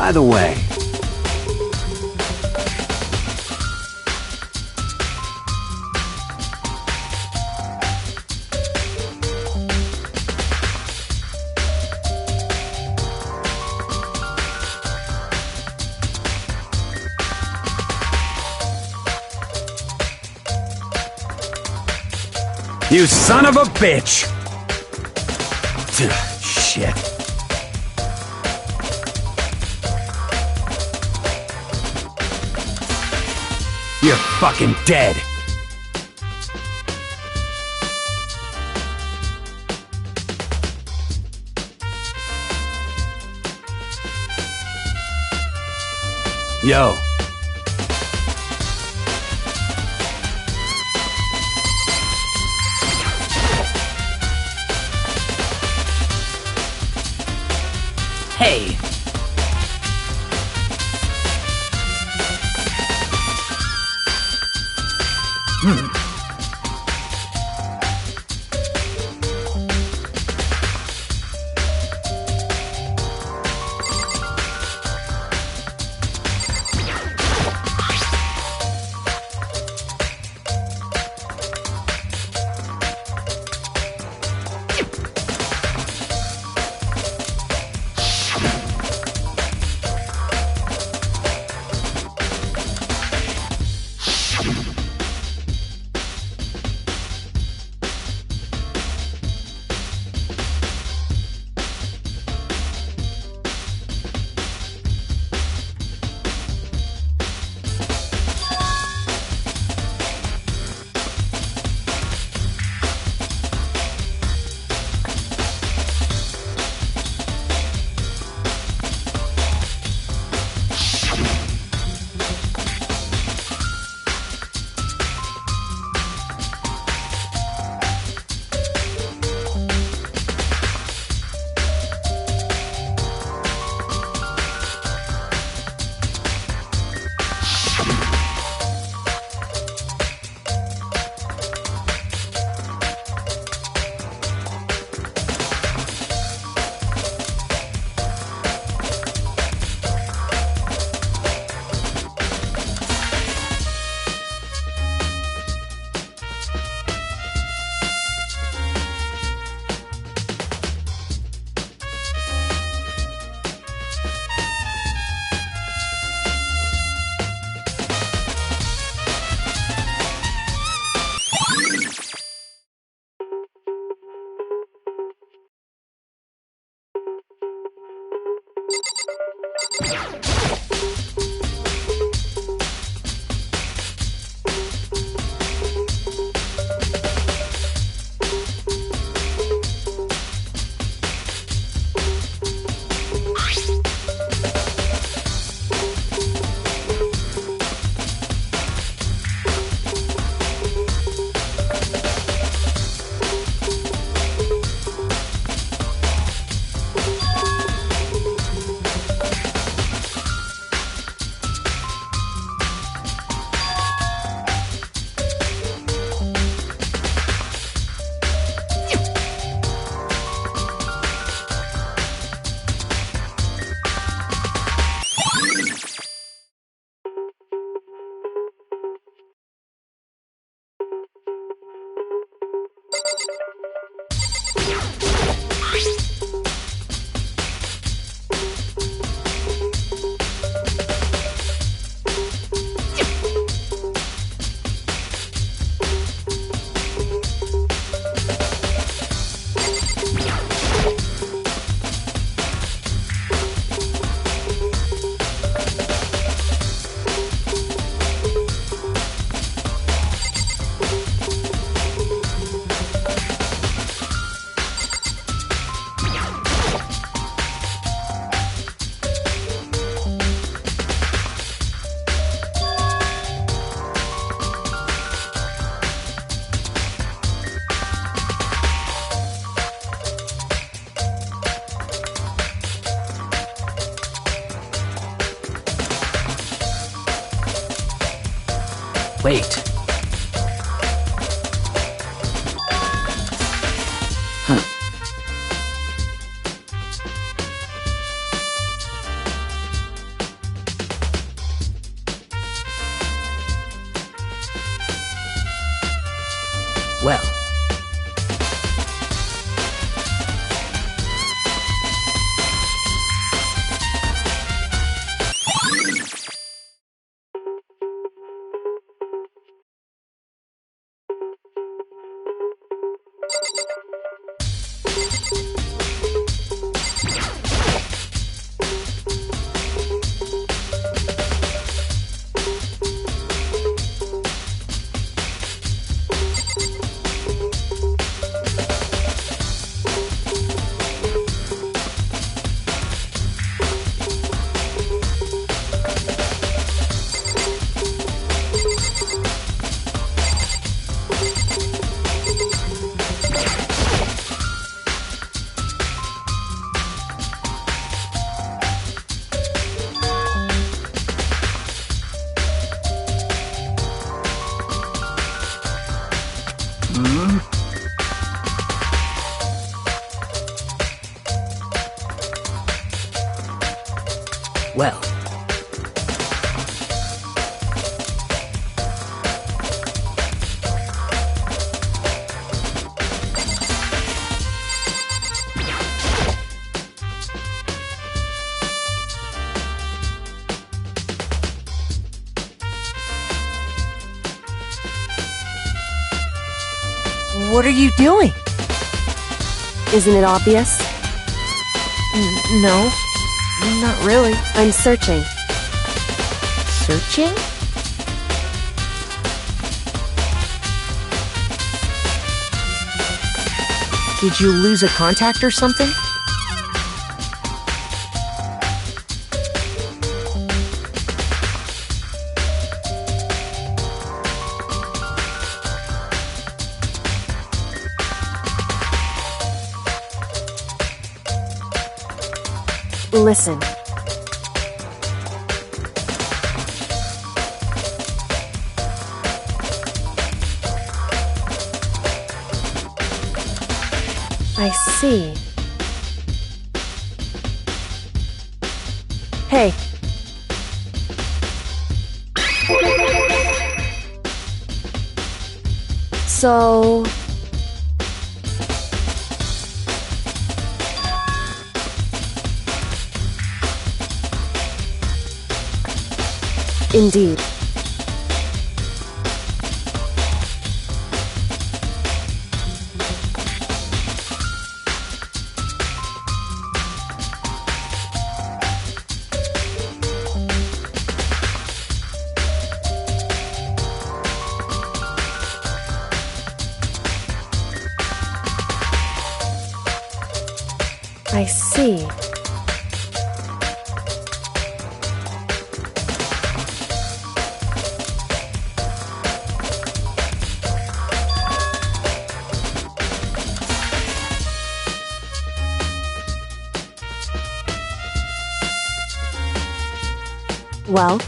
By the way, you son of a bitch! Shit. You're fucking dead. Yo. Hey. Wait. Huh. Well. Well. What are you doing? Isn't it obvious? No, not really. I'm searching. Searching? Did you lose a contact or something? Listen. I see. Hey. So... Indeed. I see. Well?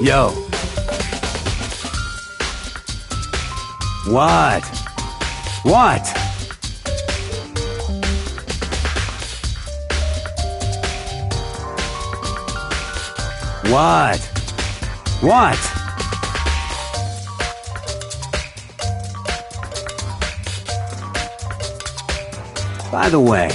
Yo. What? What? What? What? By the way,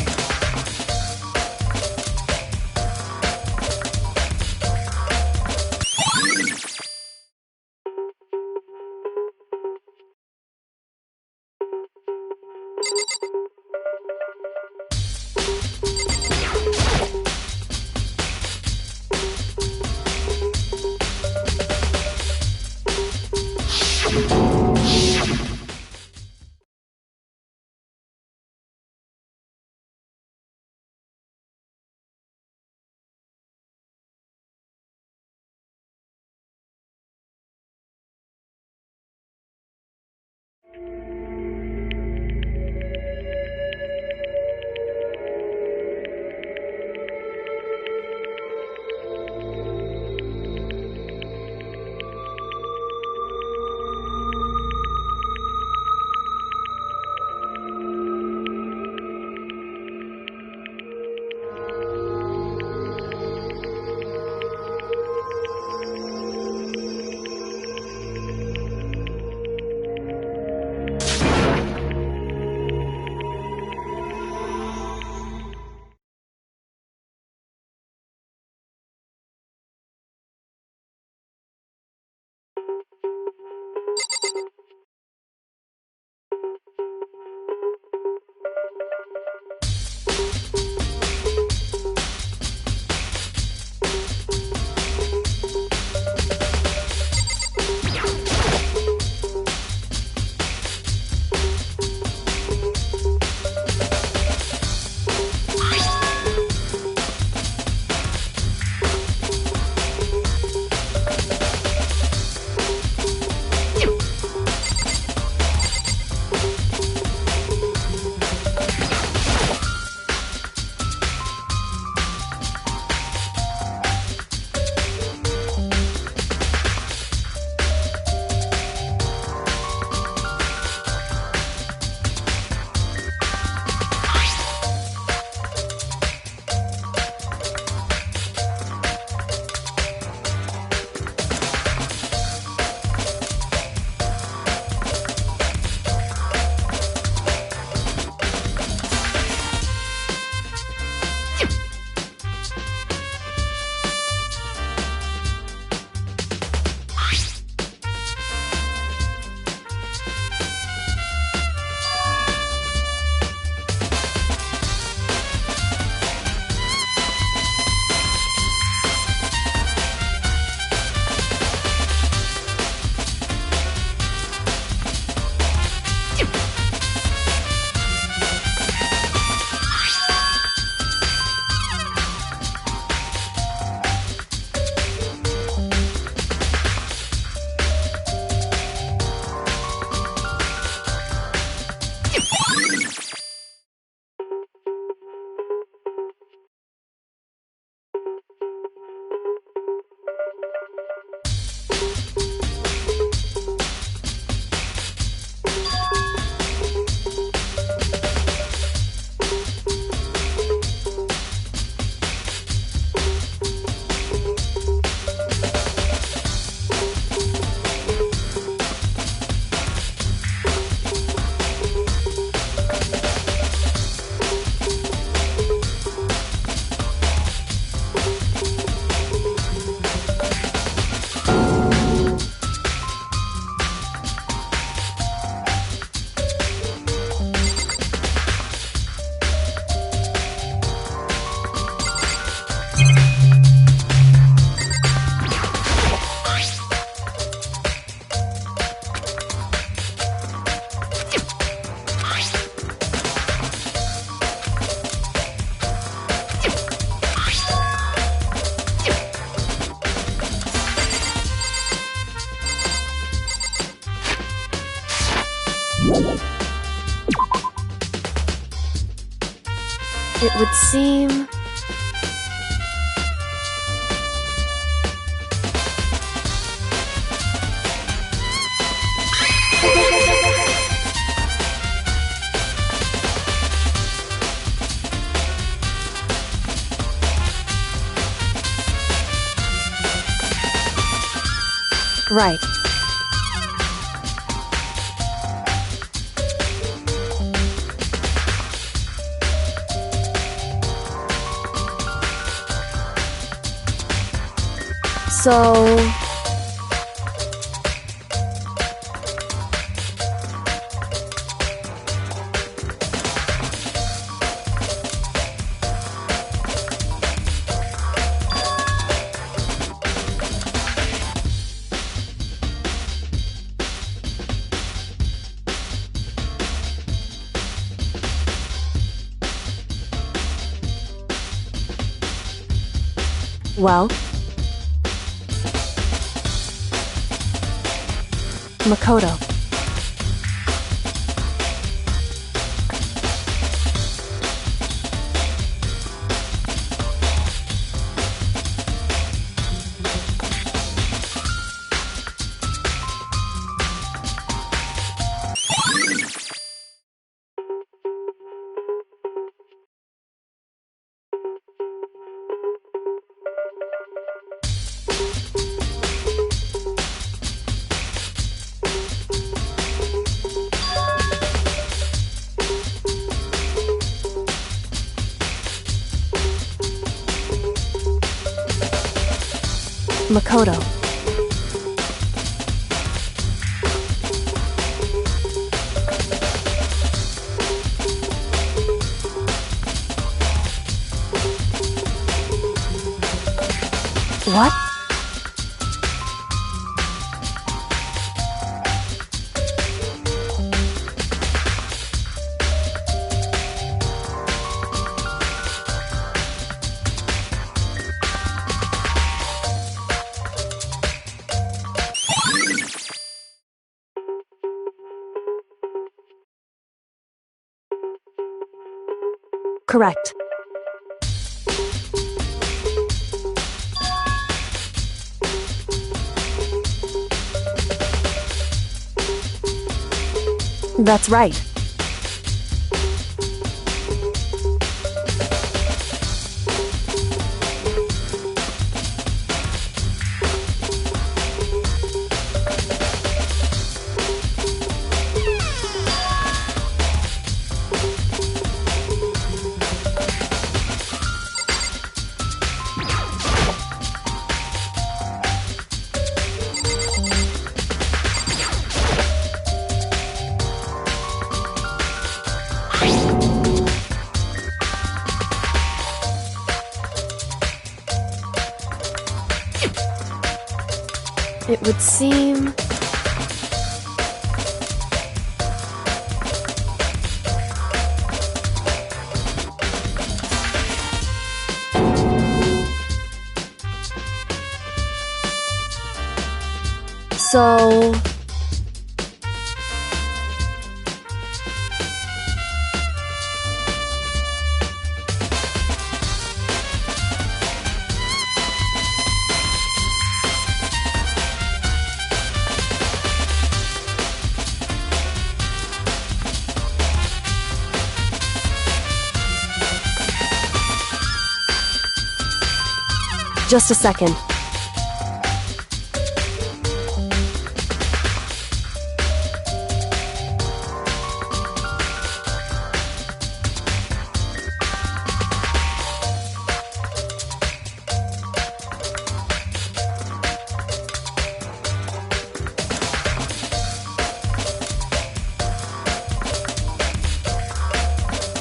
It would seem Right. So, well, Makoto. Makoto. What? Correct. That's right. It would seem... So... Just a second.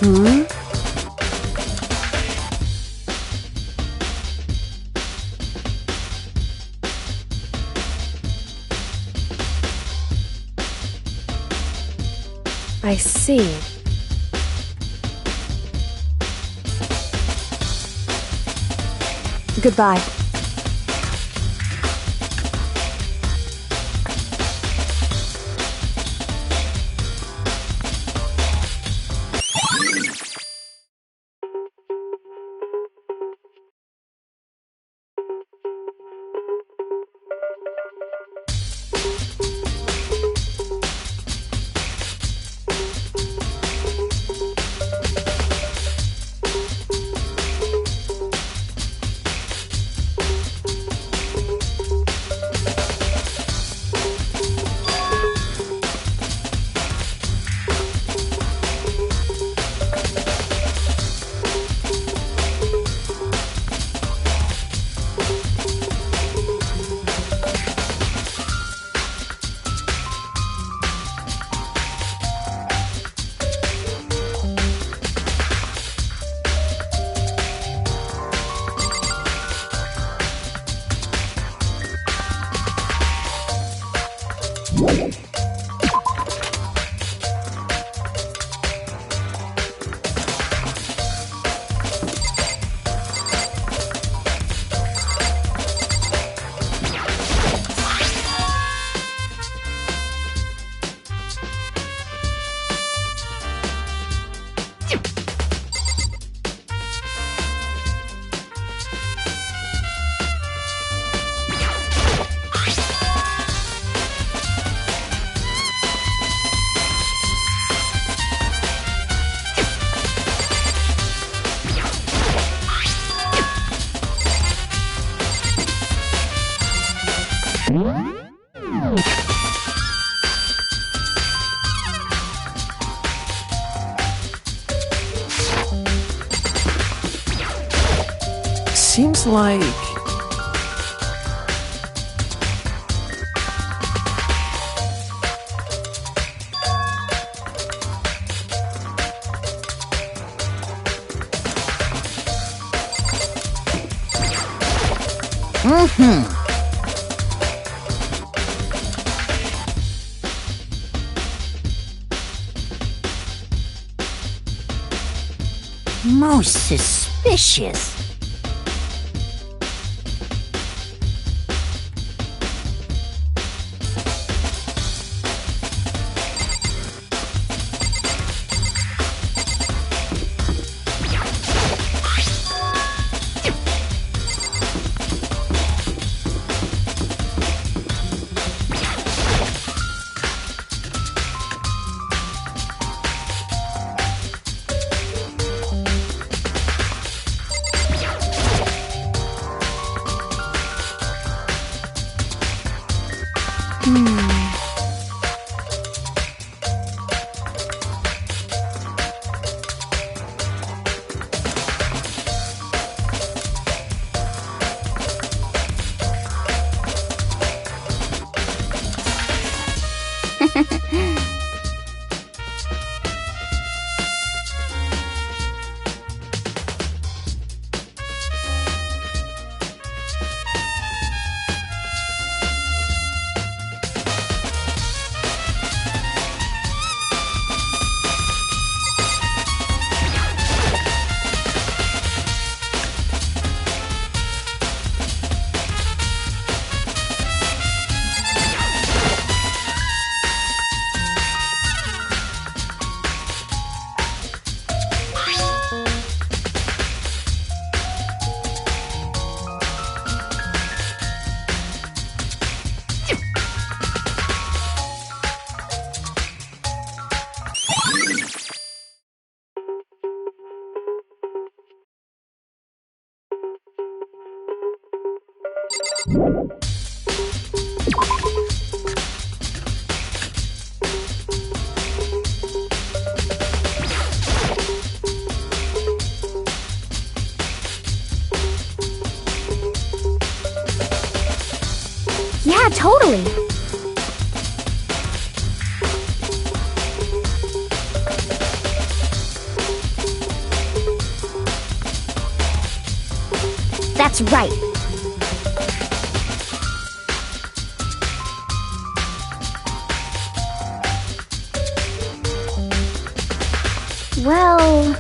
Hmm? I see. Goodbye. seems like... Most suspicious. Yeah, totally. That's right. Well...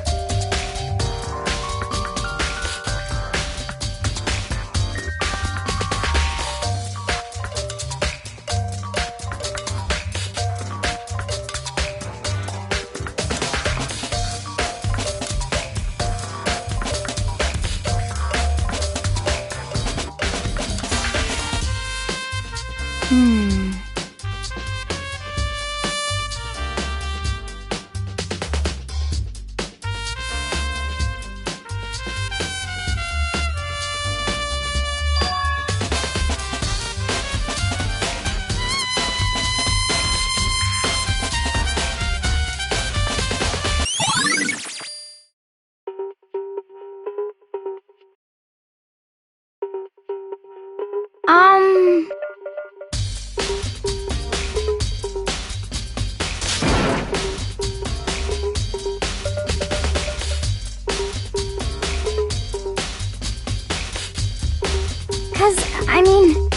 I mean...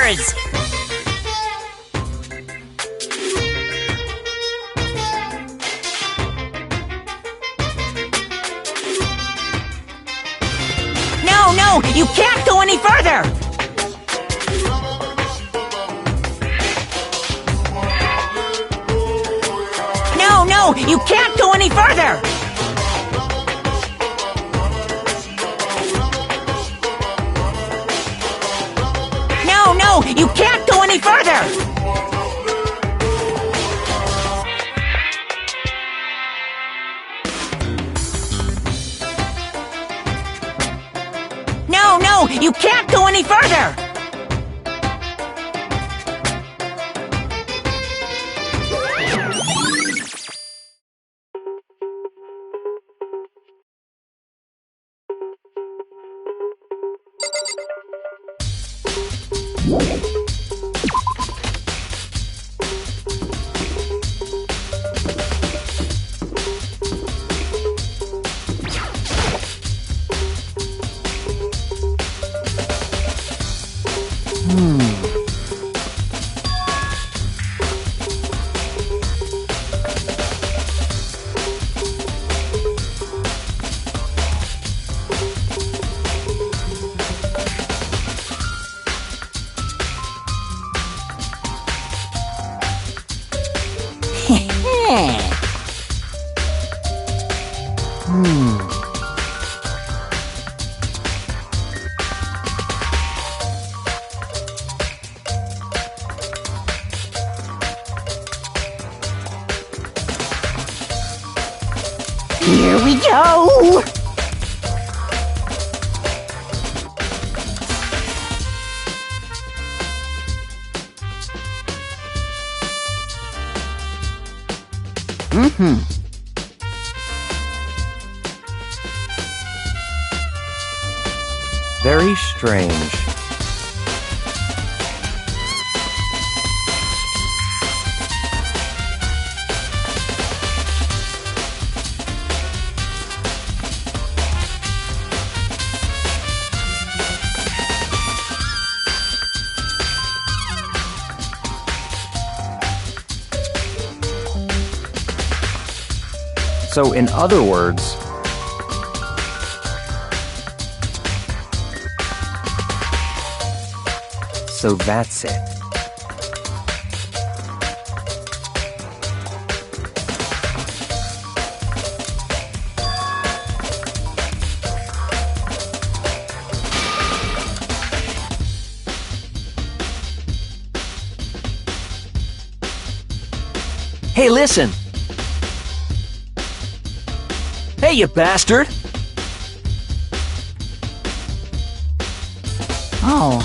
yours! No, no! You can't go any further! No, no! You can't go any further! No, no! You can't go any further! No, no! You can't go any further! Here we go! Very strange. So, in other words, so that's it. Hey, listen! Hey, you bastard! Oh,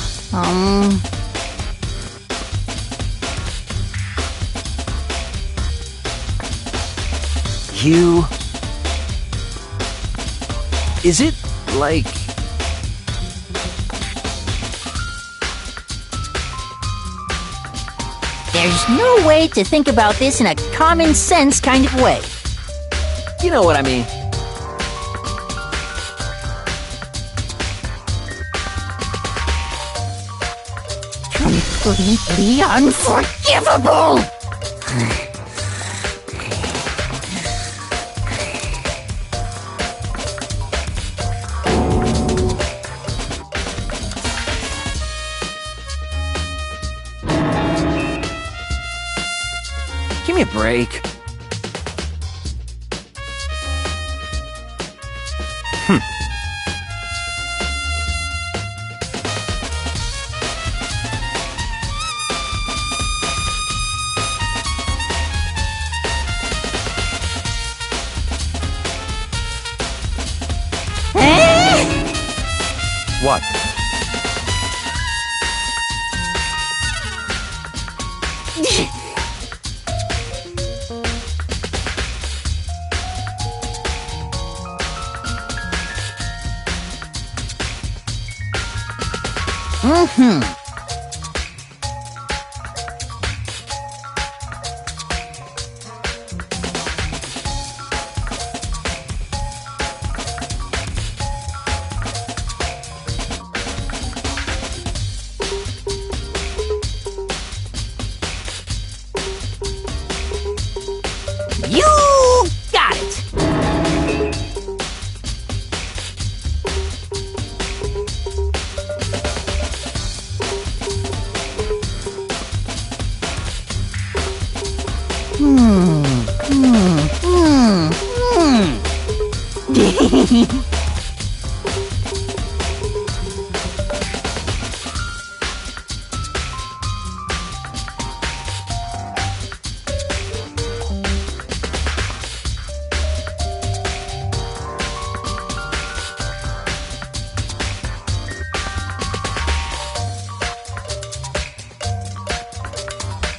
You... Is it, like... there's no way to think about this in a common sense kind of way. You know what I mean. Completely unforgivable! Give me a break. What?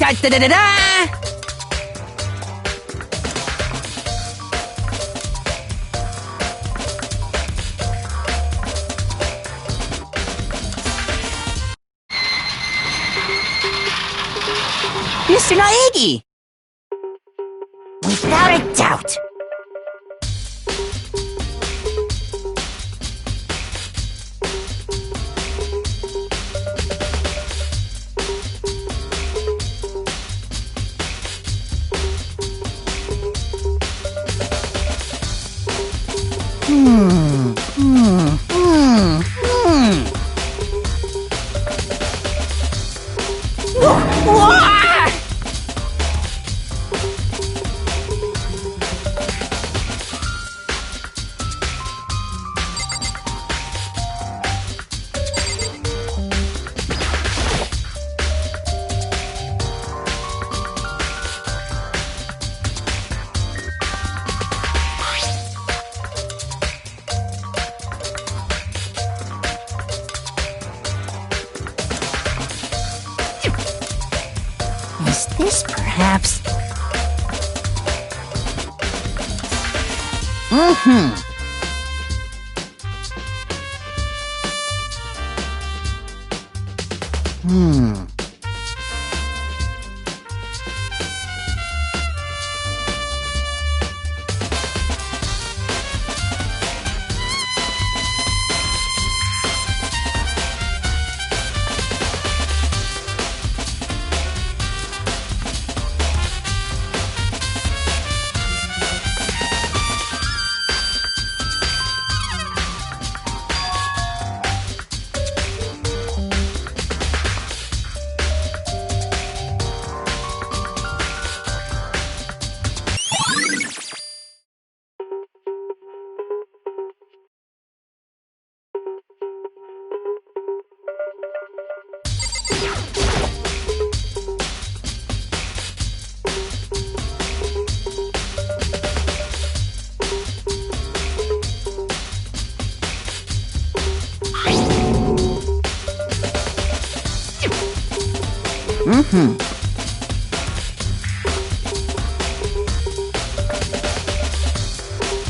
Da da da da da! Mr. Naegi! Without a doubt! Is this perhaps...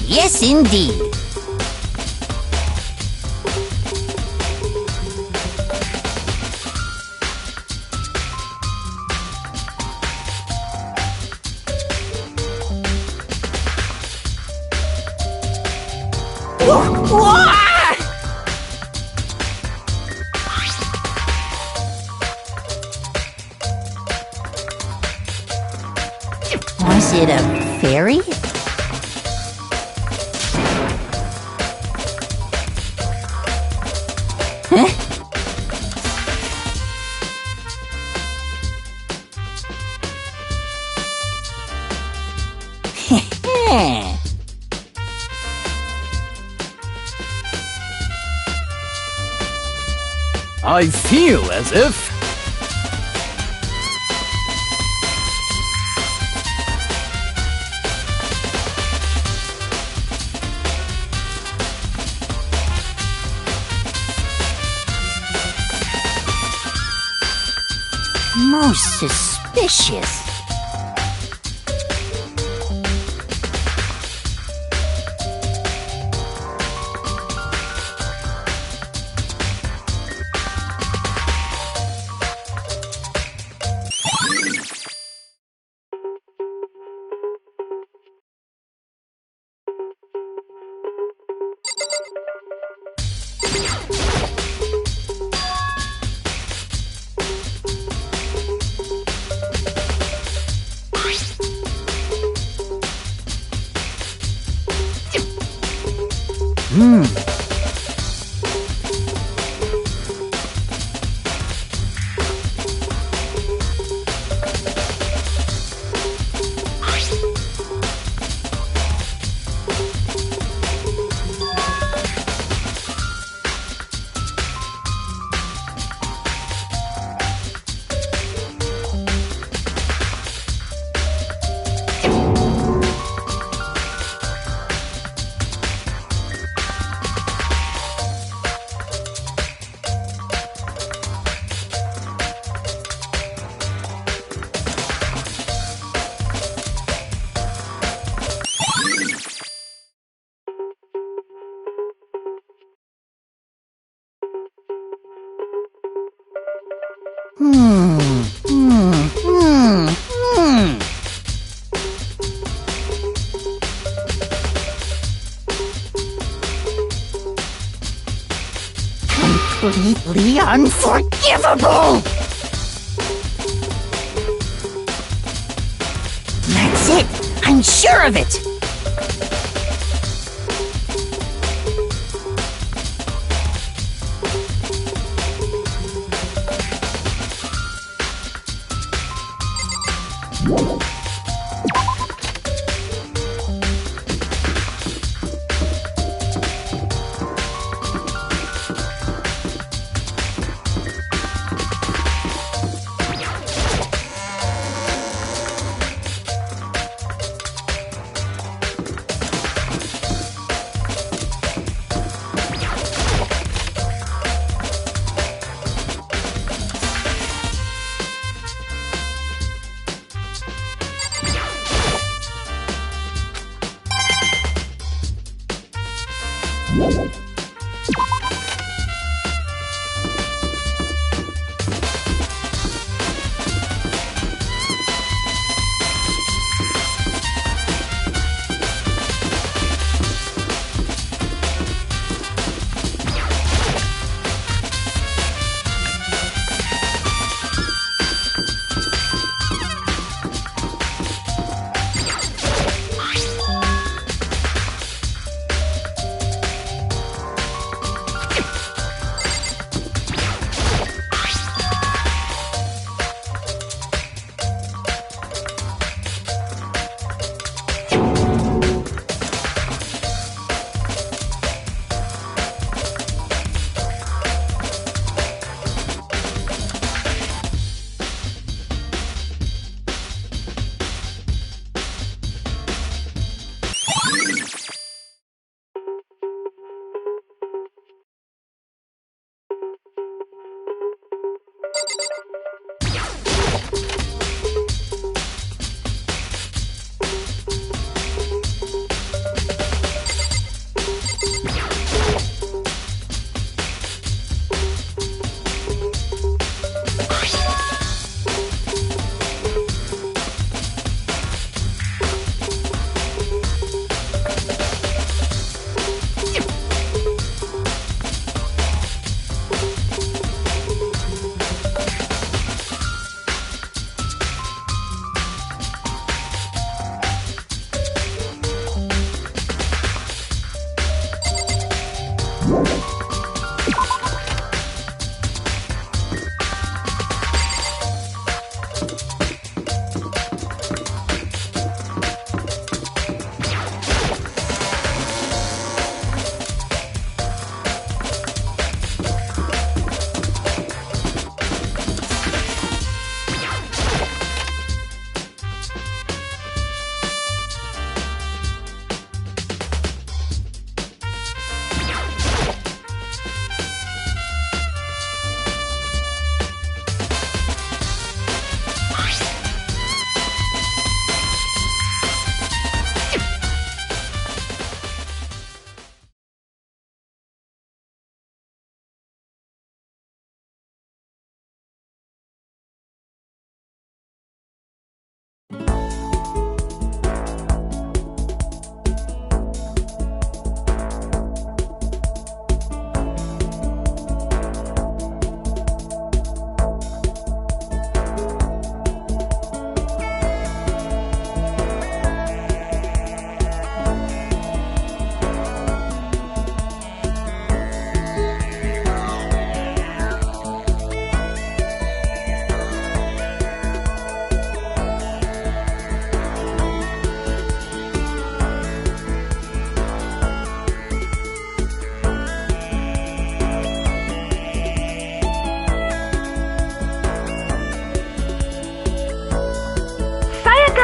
Yes, indeed. Was it a fairy? I feel as if... Most suspicious. Unforgivable! That's it! I'm sure of it!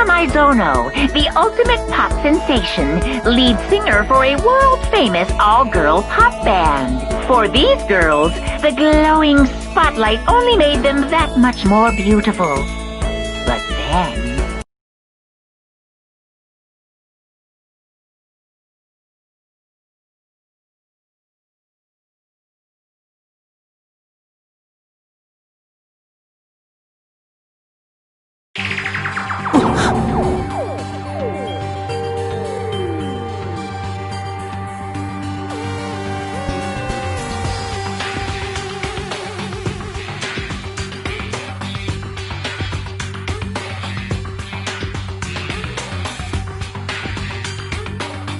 Maizono, the ultimate pop sensation, lead singer for a world-famous all-girl pop band. For these girls, the glowing spotlight only made them that much more beautiful. But then...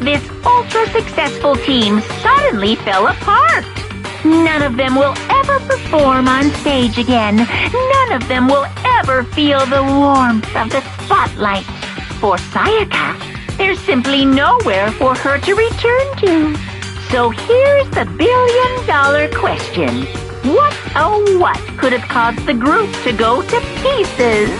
this ultra-successful team suddenly fell apart. None of them will ever perform on stage again. None of them will ever feel the warmth of the spotlight. For Sayaka, there's simply nowhere for her to return to. So here's the billion-dollar question. What, oh what, could have caused the group to go to pieces?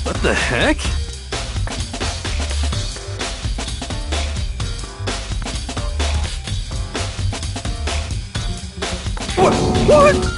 What the heck? What?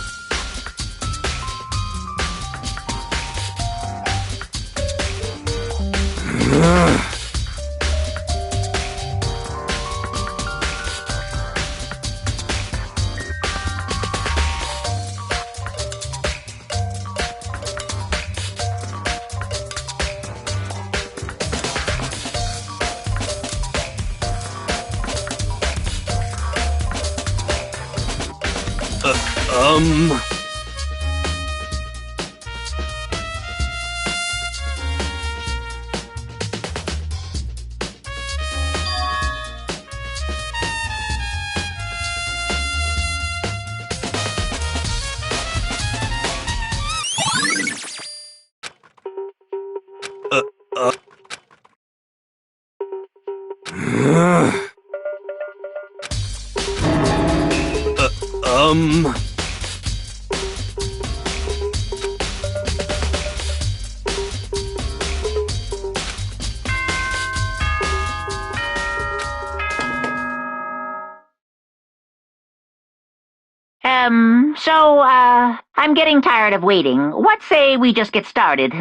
I'm getting tired of waiting. What say we just get started,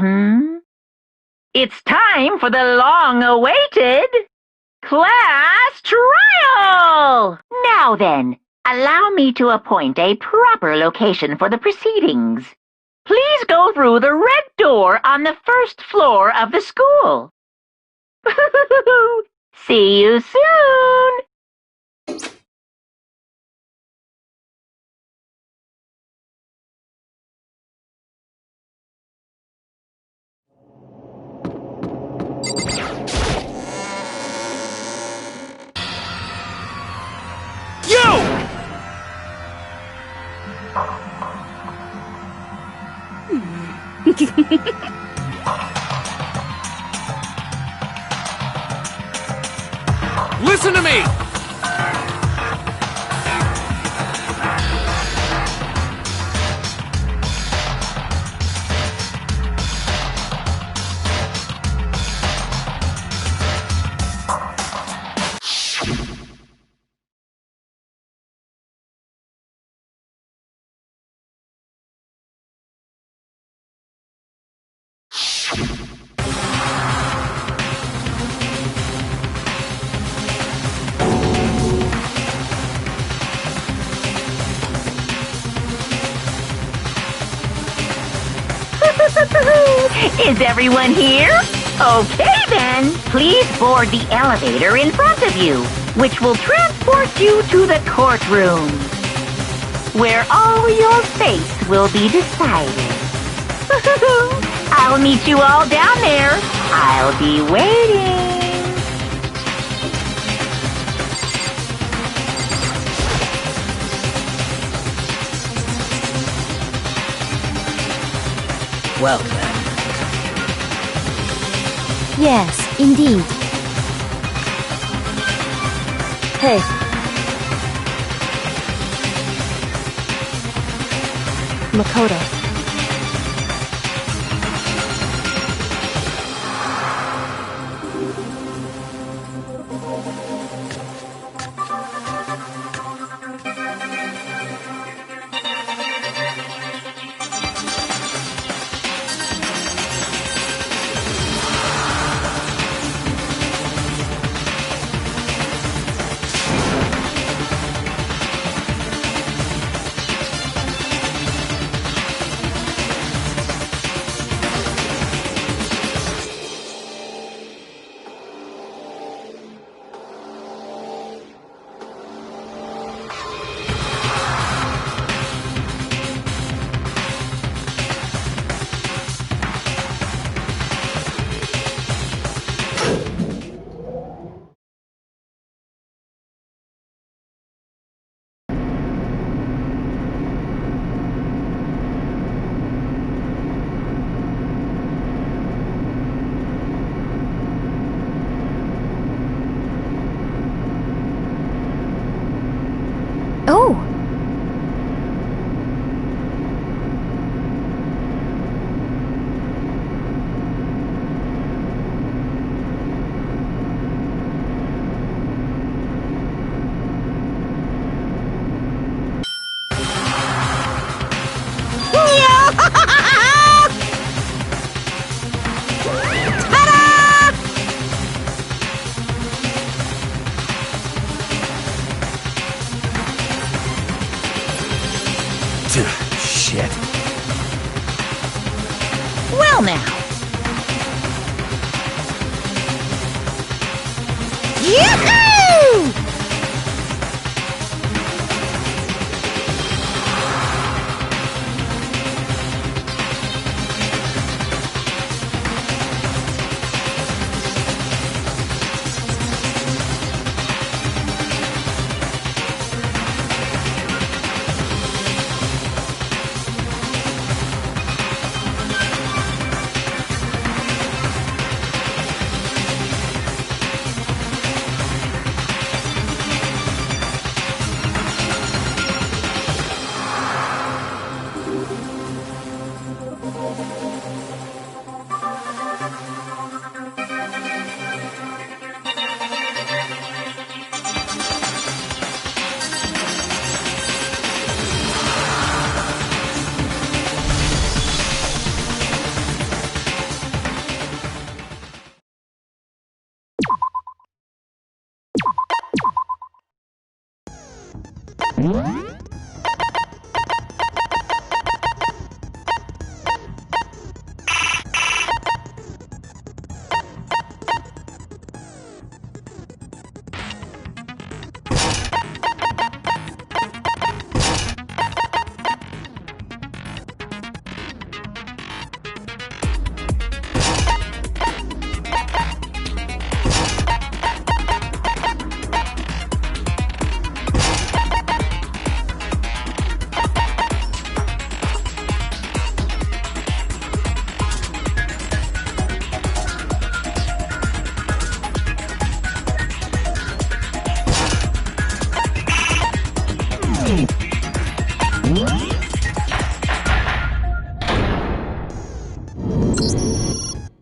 It's time for the long-awaited class trial! Now then, allow me to appoint a proper location for the proceedings. Please go through the red door on the first floor of the school. See you soon! Listen to me! Is everyone here? Okay then, please board the elevator in front of you, which will transport you to the courtroom, where all your fates will be decided. I'll meet you all down there. I'll be waiting. Well then. Yes, indeed. Hey. Makoto. Oh! Shit. Well now. Yoo-hoo!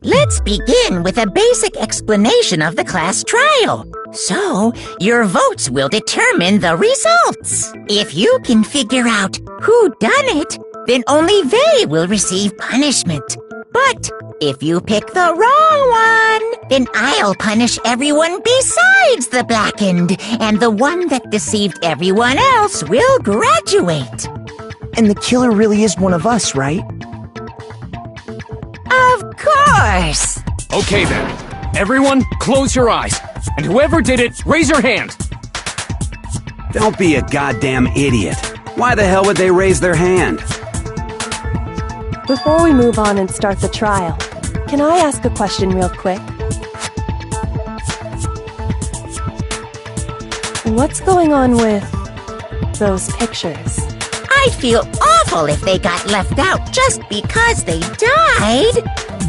Let's begin with a basic explanation of the class trial. So, your votes will determine the results. If you can figure out who done it, then only they will receive punishment. But if you pick the wrong one, then I'll punish everyone besides the blackened, and the one that deceived everyone else will graduate. And the killer really is one of us, right? Of course! Okay then. Everyone, close your eyes. And whoever did it, raise your hand. Don't be a goddamn idiot. Why the hell would they raise their hand? Before we move on and start the trial, can I ask a question real quick? What's going on with those pictures? I'd feel awful if they got left out just because they died.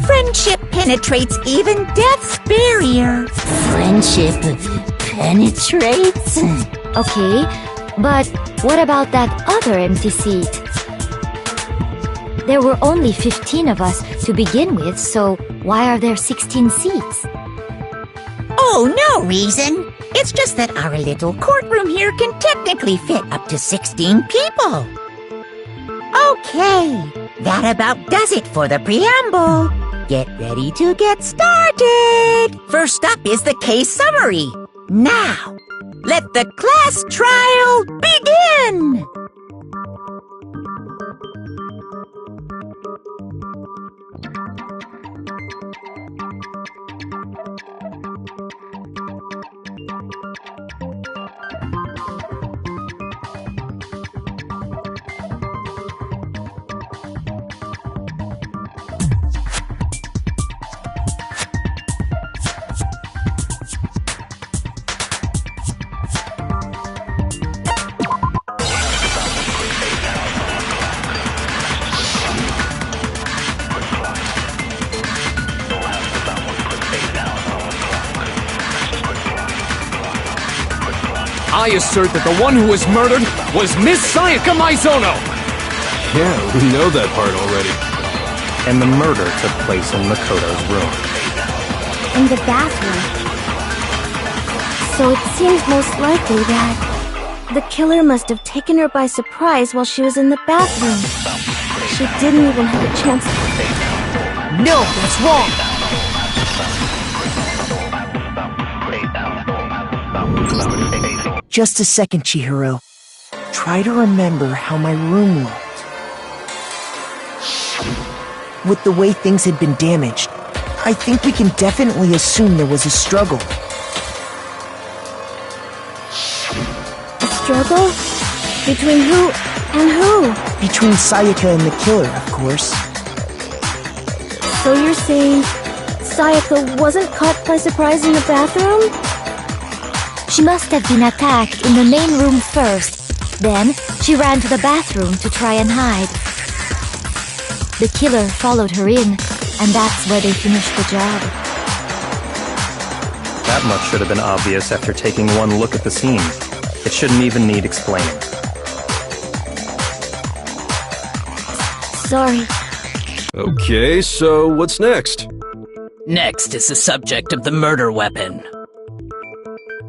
Friendship penetrates even death's barrier. Friendship penetrates? Okay, but what about that other empty seat? There were only 15 of us to begin with, so why are there 16 seats? Oh, no reason. It's just that our little courtroom here can technically fit up to 16 people. Okay, that about does it for the preamble. Get ready to get started. First up is the case summary. Now, let the class trial begin. I assert that the one who was murdered was Miss Sayaka Maizono! Yeah, we know that part already. And the murder took place in Makoto's room. In the bathroom. So it seems most likely that the killer must have taken her by surprise while she was in the bathroom. She didn't even have a chance. No, that's wrong! Just a second, Chihiro. Try to remember how my room looked. With the way things had been damaged, I think we can definitely assume there was a struggle. A struggle? Between who and who? Between Sayaka and the killer, of course. So you're saying Sayaka wasn't caught by surprise in the bathroom? She must have been attacked in the main room first. Then, she ran to the bathroom to try and hide. The killer followed her in, and that's where they finished the job. That much should have been obvious after taking one look at the scene. It shouldn't even need explaining. Sorry. Okay, so what's next? Next is the subject of the murder weapon.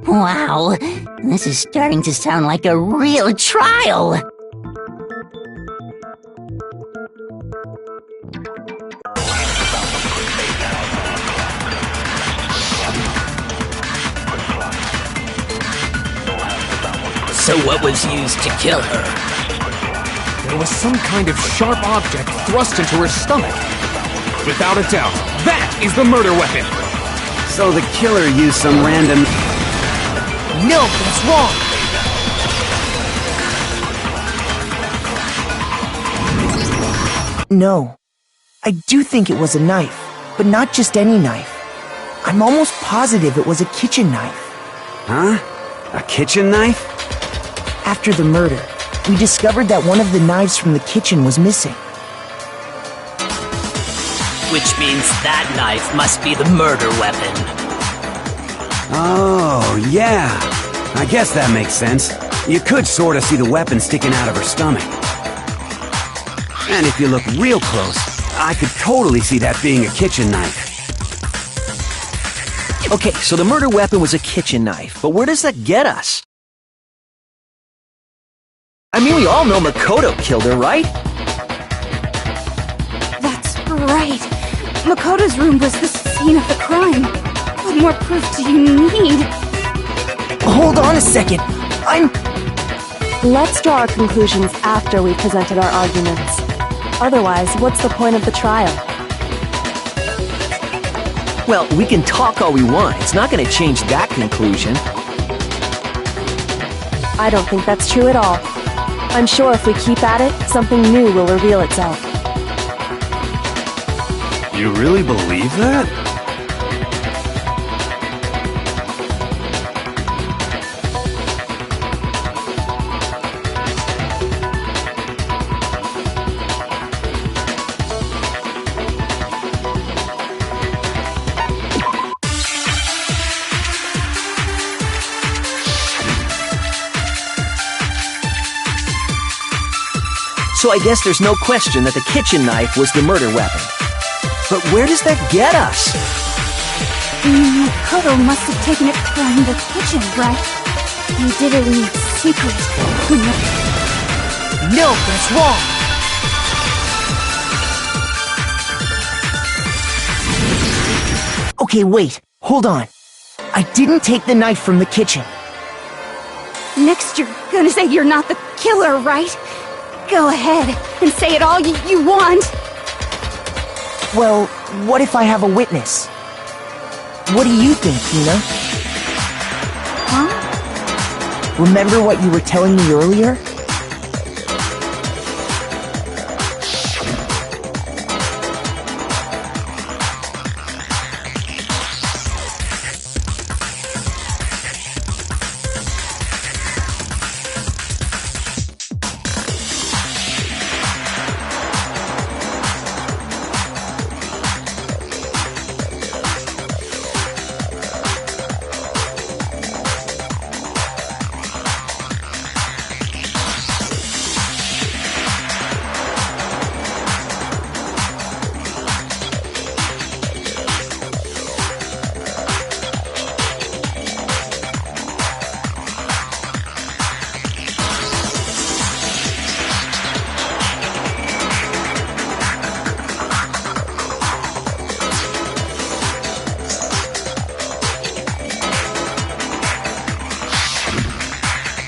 Wow, this is starting to sound like a real trial. So what was used to kill her? There was some kind of sharp object thrust into her stomach. Without a doubt, that is the murder weapon! So the killer used some random... No, that's wrong! No. I do think it was a knife, but not just any knife. I'm almost positive it was a kitchen knife. Huh? A kitchen knife? After the murder, we discovered that one of the knives from the kitchen was missing. Which means that knife must be the murder weapon. Oh, yeah. I guess that makes sense. You could sort of see the weapon sticking out of her stomach. And if you look real close, I could totally see that being a kitchen knife. Okay, so the murder weapon was a kitchen knife, but where does that get us? I mean, we all know Makoto killed her, right? That's right. Makoto's room was the scene of the crime. What more proof do you need? Hold on a second. Let's draw our conclusions after we've presented our arguments. Otherwise, what's the point of the trial? Well, we can talk all we want. It's not going to change that conclusion. I don't think that's true at all. I'm sure if we keep at it, something new will reveal itself. You really believe that? So I guess there's no question that the kitchen knife was the murder weapon. But where does that get us? Makoto must have taken it from the kitchen, right? He did it in secret. No, that's wrong! Okay, wait. Hold on. I didn't take the knife from the kitchen. Next, you're gonna say you're not the killer, right? Go ahead and say it all you want. Well, what if I have a witness? What do you think, Hina? Huh? Remember what you were telling me earlier?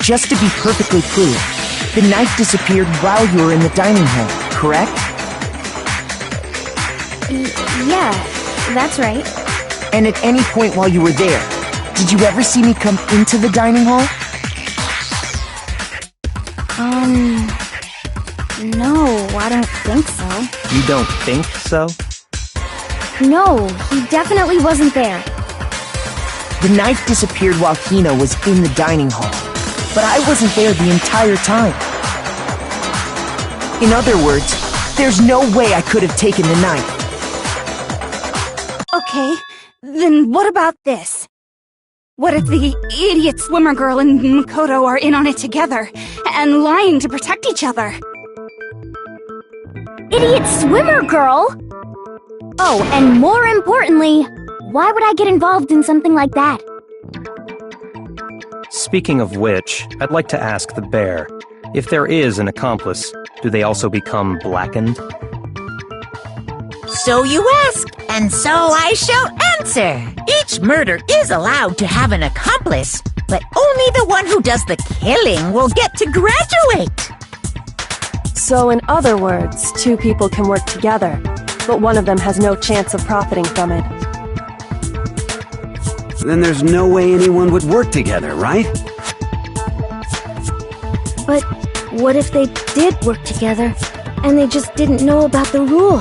Just to be perfectly clear, the knife disappeared while you were in the dining hall, correct? Yeah, that's right. And at any point while you were there, did you ever see me come into the dining hall? No, I don't think so. You don't think so? No, he definitely wasn't there. The knife disappeared while Hina was in the dining hall, but I wasn't there the entire time. In other words, there's no way I could have taken the knife. Okay, then what about this? What if the idiot swimmer girl and Makoto are in on it together, and lying to protect each other? Idiot swimmer girl? Oh, and more importantly, why would I get involved in something like that? Speaking of which, I'd like to ask the bear, if there is an accomplice, do they also become blackened? So you ask, and so I shall answer. Each murder is allowed to have an accomplice, but only the one who does the killing will get to graduate. So in other words, two people can work together, but one of them has no chance of profiting from it. Then there's no way anyone would work together, right? But what if they did work together, and they just didn't know about the rule?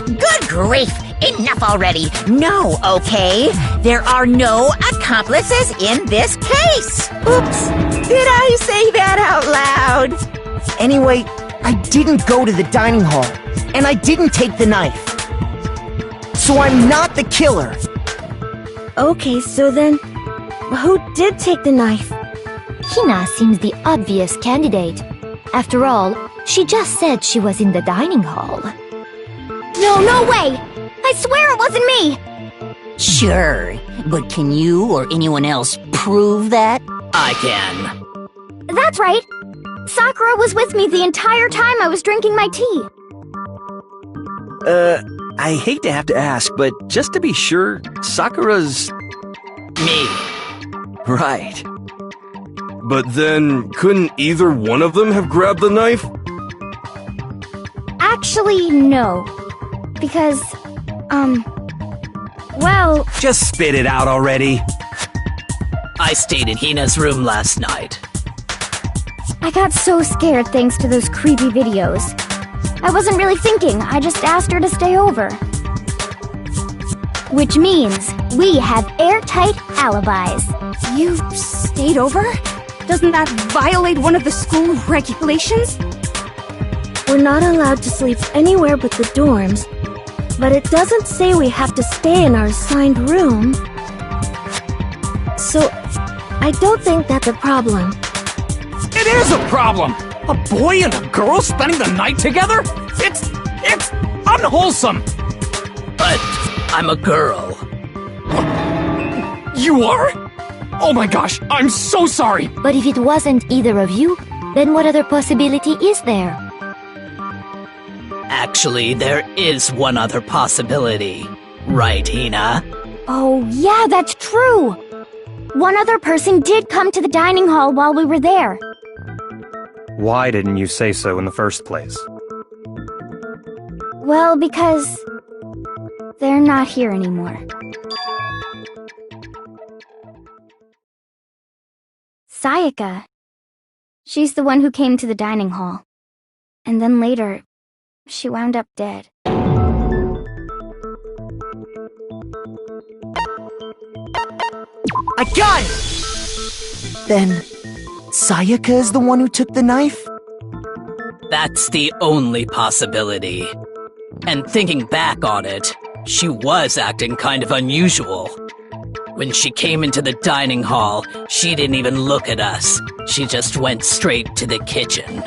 Good grief! Enough already! No, okay? There are no accomplices in this case! Oops! Did I say that out loud? Anyway, I didn't go to the dining hall, and I didn't take the knife. So I'm not the killer. Okay, so then, who did take the knife? Hina seems the obvious candidate. After all, she just said she was in the dining hall. No way! I swear it wasn't me! Sure, but can you or anyone else prove that? I can. That's right! Sakura was with me the entire time I was drinking my tea. I hate to have to ask, but just to be sure, Sakura's... Me. Right. But then, couldn't either one of them have grabbed the knife? Actually, no. Because, well... Just spit it out already. I stayed in Hina's room last night. I got so scared thanks to those creepy videos. I wasn't really thinking, I just asked her to stay over. Which means we have airtight alibis. You stayed over? Doesn't that violate one of the school regulations? We're not allowed to sleep anywhere but the dorms, but it doesn't say we have to stay in our assigned room. So, I don't think that's a problem. It is a problem! A boy and a girl spending the night together? It's unwholesome! But I'm a girl. You are? Oh my gosh, I'm so sorry! But if it wasn't either of you, then what other possibility is there? Actually, there is one other possibility. Right, Hina? Oh, yeah, that's true! One other person did come to the dining hall while we were there. Why didn't you say so in the first place? Well, because... they're not here anymore. Sayaka. She's the one who came to the dining hall. And then later, she wound up dead. I got it! Then, Sayaka is the one who took the knife? That's the only possibility. And thinking back on it, she was acting kind of unusual. When she came into the dining hall, she didn't even look at us. She just went straight to the kitchen.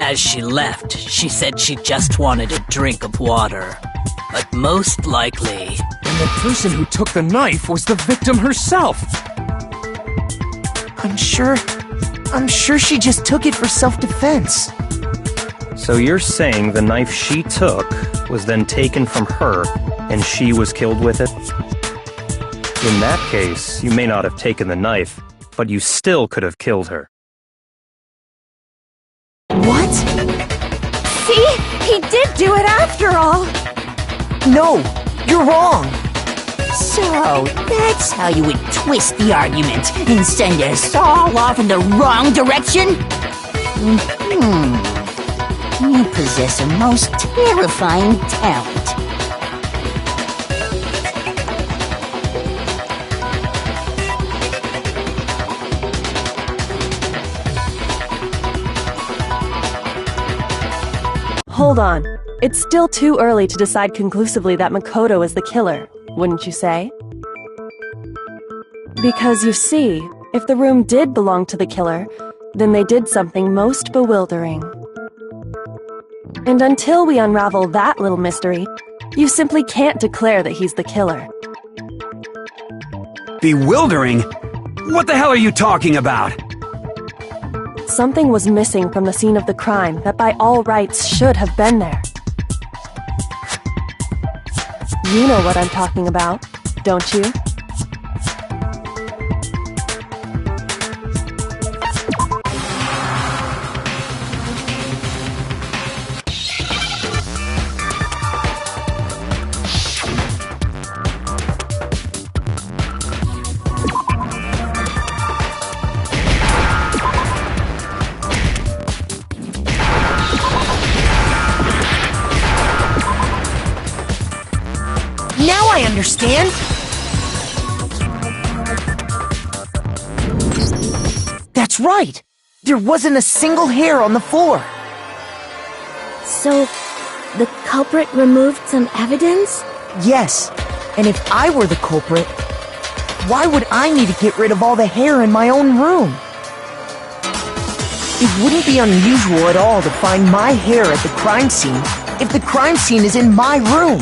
As she left, she said she just wanted a drink of water. But most likely... And the person who took the knife was the victim herself! I'm sure she just took it for self-defense. So you're saying the knife she took was then taken from her, and she was killed with it? In that case, you may not have taken the knife, but you still could have killed her. What? See? He did do it after all! No, you're wrong! So, that's how you would twist the argument and send us all off in the wrong direction? You possess a most terrifying talent. Hold on. It's still too early to decide conclusively that Makoto is the killer, wouldn't you say? Because you see, if the room did belong to the killer, then they did something most bewildering. And until we unravel that little mystery, you simply can't declare that he's the killer. Bewildering? What the hell are you talking about? Something was missing from the scene of the crime that by all rights should have been there. You know what I'm talking about, don't you? I understand! That's right! There wasn't a single hair on the floor! So, the culprit removed some evidence? Yes, and if I were the culprit, why would I need to get rid of all the hair in my own room? It wouldn't be unusual at all to find my hair at the crime scene if the crime scene is in my room.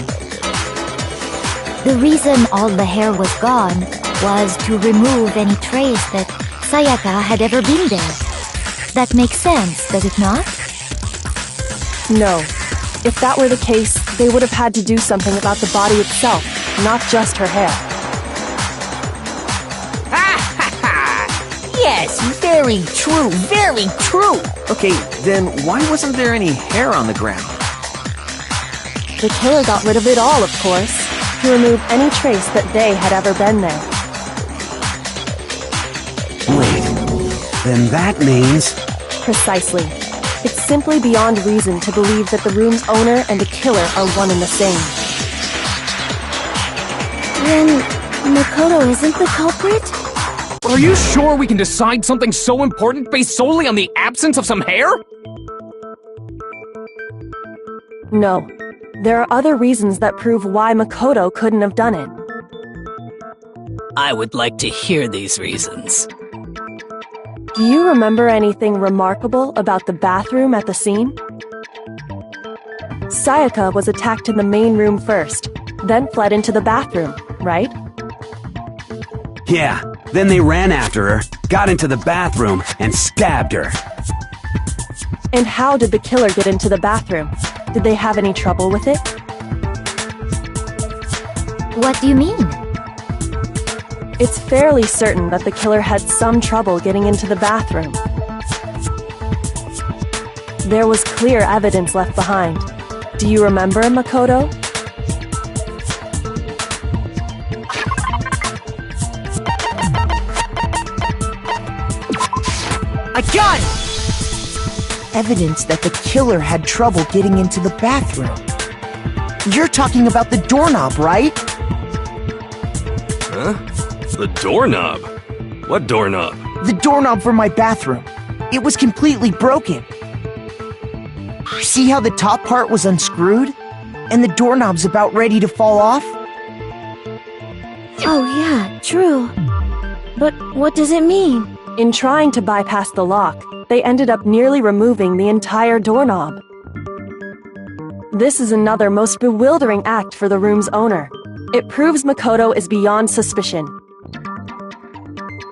The reason all the hair was gone was to remove any trace that Sayaka had ever been there. That makes sense, does it not? No. If that were the case, they would have had to do something about the body itself, not just her hair. Yes, very true, very true! Okay, then why wasn't there any hair on the ground? The killer got rid of it all, of course, to remove any trace that they had ever been there. Wait, then that means... Precisely. It's simply beyond reason to believe that the room's owner and the killer are one and the same. Then, Makoto isn't the culprit? Are you sure we can decide something so important based solely on the absence of some hair? No. There are other reasons that prove why Makoto couldn't have done it. I would like to hear these reasons. Do you remember anything remarkable about the bathroom at the scene? Sayaka was attacked in the main room first, then fled into the bathroom, right? Yeah, then they ran after her, got into the bathroom, and stabbed her. And how did the killer get into the bathroom? Did they have any trouble with it? What do you mean? It's fairly certain that the killer had some trouble getting into the bathroom. There was clear evidence left behind. Do you remember, Makoto? I got it! Evidence that the killer had trouble getting into the bathroom. You're talking about the doorknob, right? Huh? The doorknob? What doorknob? The doorknob for my bathroom. It was completely broken. See how the top part was unscrewed? And the doorknob's about ready to fall off? Oh yeah, true. But what does it mean? In trying to bypass the lock, they ended up nearly removing the entire doorknob. This is another most bewildering act for the room's owner. It proves Makoto is beyond suspicion.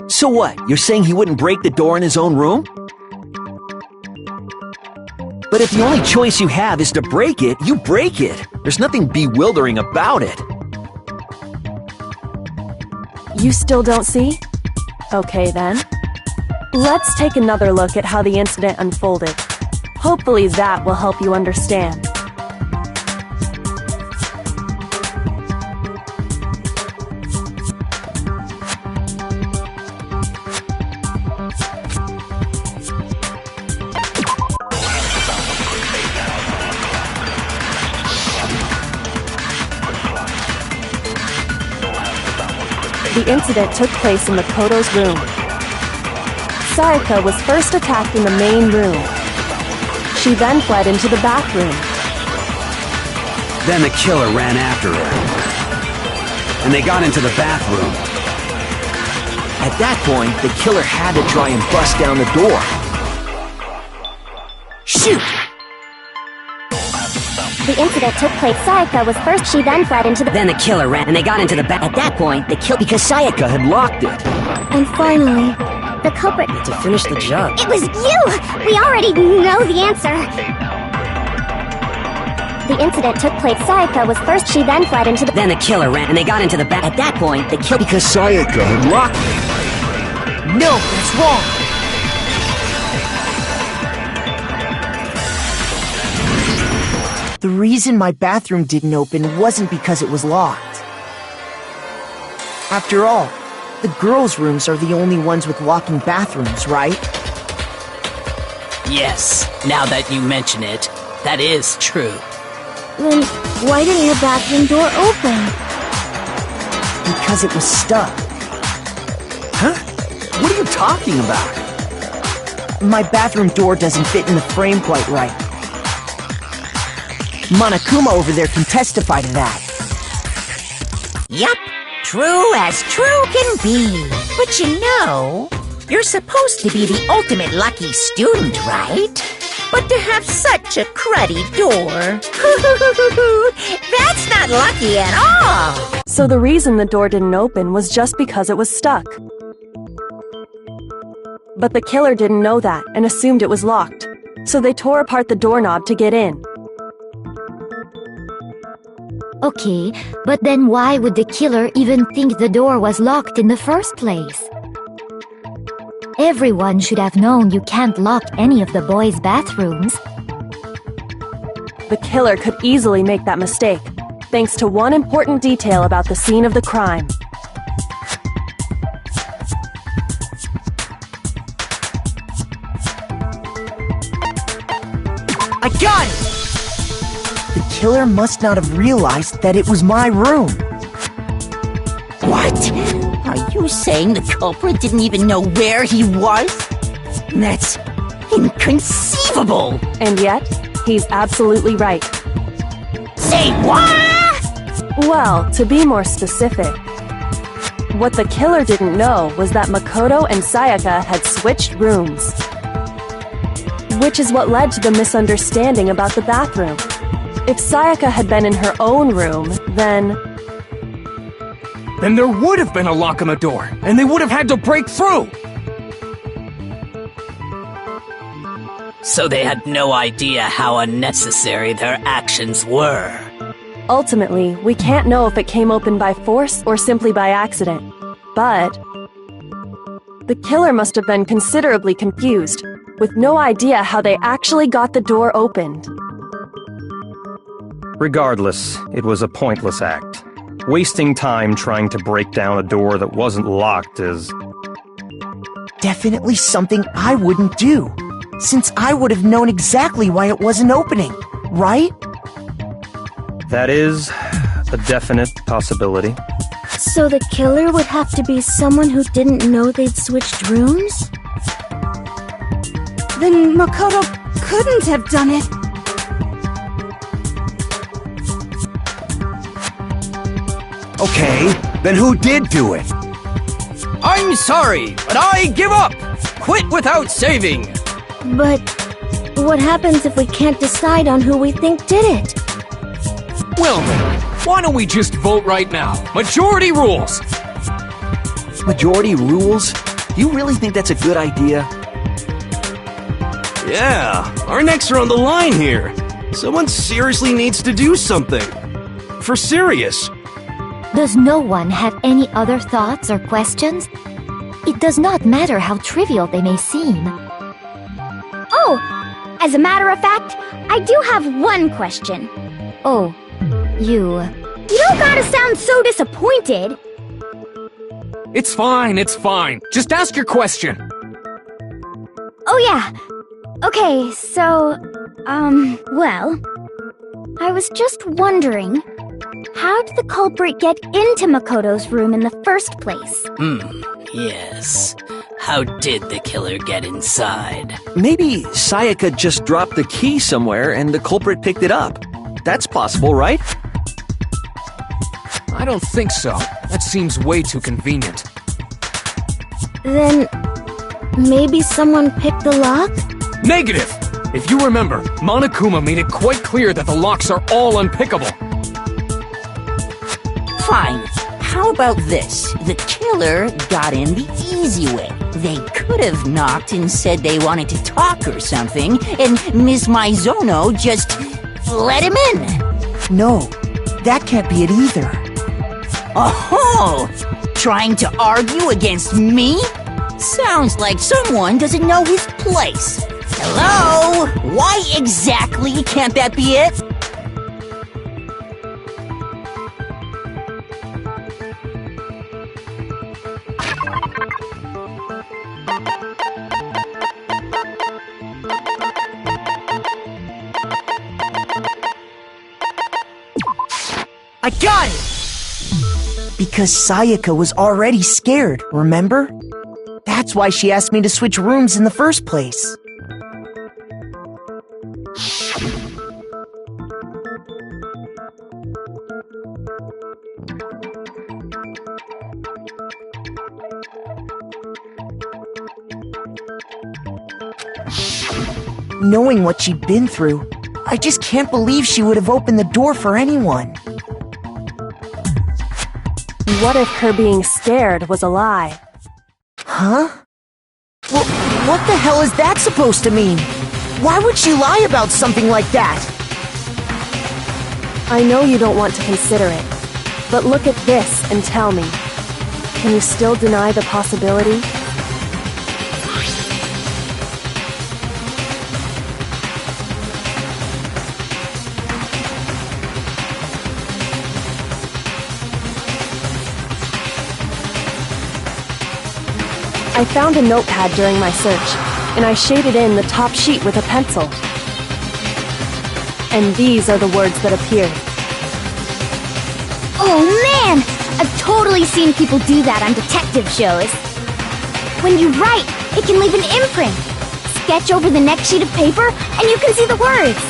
So what? You're saying he wouldn't break the door in his own room? But if the only choice you have is to break it, you break it. There's nothing bewildering about it. You still don't see? Okay then. Let's take another look at how the incident unfolded. Hopefully that will help you understand. The incident took place in Makoto's room. Sayaka was first attacked in the main room. She then fled into the bathroom. Then the killer ran after her. And they got into the bathroom. At that point, the killer had to try and bust down the door. Shoot! The incident took place. Sayaka was first. She then fled into the... Then the killer ran, and they got into the back. At that point, the kill because Sayaka had locked it. And finally, the culprit... To finish the job. It was you! We already know the answer. The incident took place. Sayaka was first. She then fled into the... Then the killer ran, and they got into the back. At that point, the kill because Sayaka had locked it. No, that's wrong. The reason my bathroom didn't open wasn't because it was locked. After all, the girls' rooms are the only ones with locking bathrooms, right? Yes, now that you mention it, that is true. Then why didn't your bathroom door open? because it was stuck. Huh? What are you talking about? My bathroom door doesn't fit in the frame quite right. Monokuma over there can testify to that. Yup, true as true can be. But you know, you're supposed to be the ultimate lucky student, right? But to have such a cruddy door, that's not lucky at all. So the reason the door didn't open was just because it was stuck. But the killer didn't know that and assumed it was locked. So they tore apart the doorknob to get in. Okay, but then why would the killer even think the door was locked in the first place? Everyone should have known you can't lock any of the boys' bathrooms. The killer could easily make that mistake, thanks to one important detail about the scene of the crime. I got it! The killer must not have realized that it was my room. What? Are you saying the culprit didn't even know where he was? That's inconceivable! And yet, he's absolutely right. Say what? Well, to be more specific, what the killer didn't know was that Makoto and Sayaka had switched rooms. Which is what led to the misunderstanding about the bathroom. If Sayaka had been in her own room, then there would have been a lock on the door, and they would have had to break through! So they had no idea how unnecessary their actions were. Ultimately, we can't know if it came open by force or simply by accident. But the killer must have been considerably confused, with no idea how they actually got the door opened. Regardless, it was a pointless act. Wasting time trying to break down a door that wasn't locked is definitely something I wouldn't do, since I would have known exactly why it wasn't opening, right? That is a definite possibility. So the killer would have to be someone who didn't know they'd switched rooms? Then Makoto couldn't have done it. Okay, then who did do it? I'm sorry, but I give up! Quit without saving! But what happens if we can't decide on who we think did it? Well then, why don't we just vote right now? Majority rules! Majority rules? You really think that's a good idea? Yeah, our necks are on the line here. Someone seriously needs to do something. For serious. Does no one have any other thoughts or questions? It does not matter how trivial they may seem. Oh, as a matter of fact, I do have one question. Oh, you don't gotta sound so disappointed. It's fine, it's fine. Just ask your question. Oh yeah. Okay, so, well, I was just wondering, how did the culprit get into Makoto's room in the first place? Yes. How did the killer get inside? Maybe Sayaka just dropped the key somewhere and the culprit picked it up. That's possible, right? I don't think so. That seems way too convenient. Then maybe someone picked the lock? Negative! If you remember, Monokuma made it quite clear that the locks are all unpickable. Fine. How about this? The killer got in the easy way. They could have knocked and said they wanted to talk or something, and Ms. Maizono just let him in. No, that can't be it either. Oh, trying to argue against me? Sounds like someone doesn't know his place. Hello? Why exactly can't that be it? I got it! Because Sayaka was already scared, remember? That's why she asked me to switch rooms in the first place. Knowing what she'd been through, I just can't believe she would have opened the door for anyone. What if her being scared was a lie? Huh? Well, what the hell is that supposed to mean? Why would she lie about something like that? I know you don't want to consider it, but look at this and tell me. Can you still deny the possibility? I found a notepad during my search, and I shaded in the top sheet with a pencil. And these are the words that appeared. Oh man! I've totally seen people do that on detective shows. When you write, it can leave an imprint. Sketch over the next sheet of paper, and you can see the words.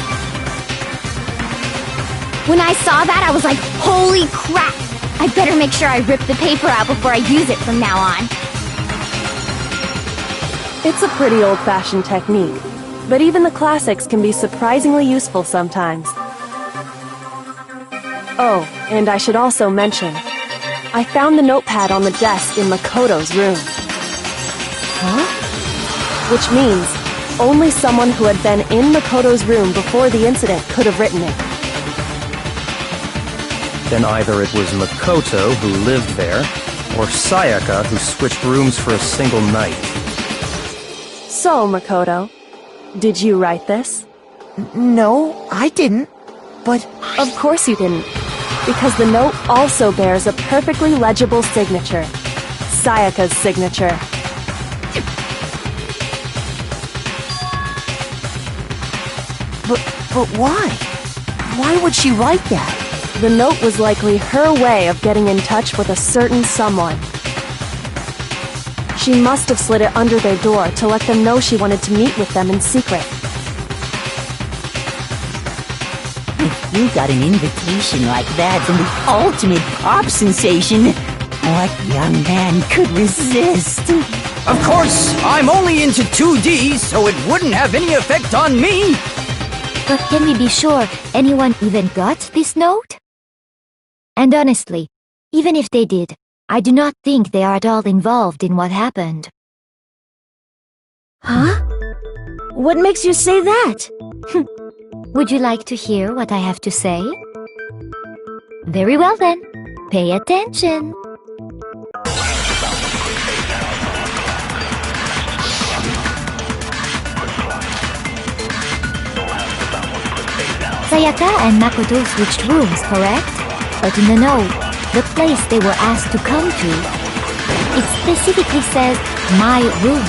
When I saw that, I was like, holy crap! I better make sure I rip the paper out before I use it from now on. It's a pretty old-fashioned technique, but even the classics can be surprisingly useful sometimes. Oh, and I should also mention, I found the notepad on the desk in Makoto's room. Huh? Which means only someone who had been in Makoto's room before the incident could have written it. Then either it was Makoto who lived there, or Sayaka who switched rooms for a single night. So, Makoto, did you write this? No, I didn't. But... Of course you didn't. Because the note also bears a perfectly legible signature. Sayaka's signature. But why? Why would she write that? The note was likely her way of getting in touch with a certain someone. She must have slid it under their door to let them know she wanted to meet with them in secret. If you got an invitation like that from the ultimate pop sensation, what young man could resist? Of course, I'm only into 2D, so it wouldn't have any effect on me! But can we be sure anyone even got this note? And honestly, even if they did, I do not think they are at all involved in what happened. Huh? What makes you say that? Would you like to hear what I have to say? Very well then, pay attention. Sayaka and Makoto switched rooms, correct? But in the note, the place they were asked to come to, it specifically says, my room.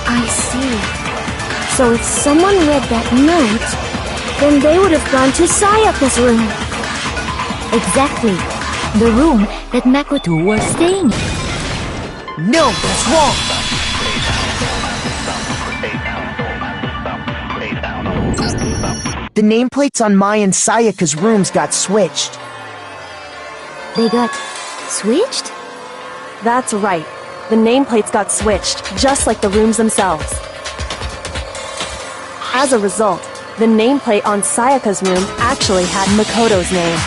I see. So if someone read that note, then they would have gone to Sayaka's room. Exactly. The room that Makoto was staying in. No, that's wrong! The nameplates on Mai and Sayaka's rooms got switched. They got switched? That's right. The nameplates got switched, just like the rooms themselves. As a result, the nameplate on Sayaka's room actually had Makoto's name.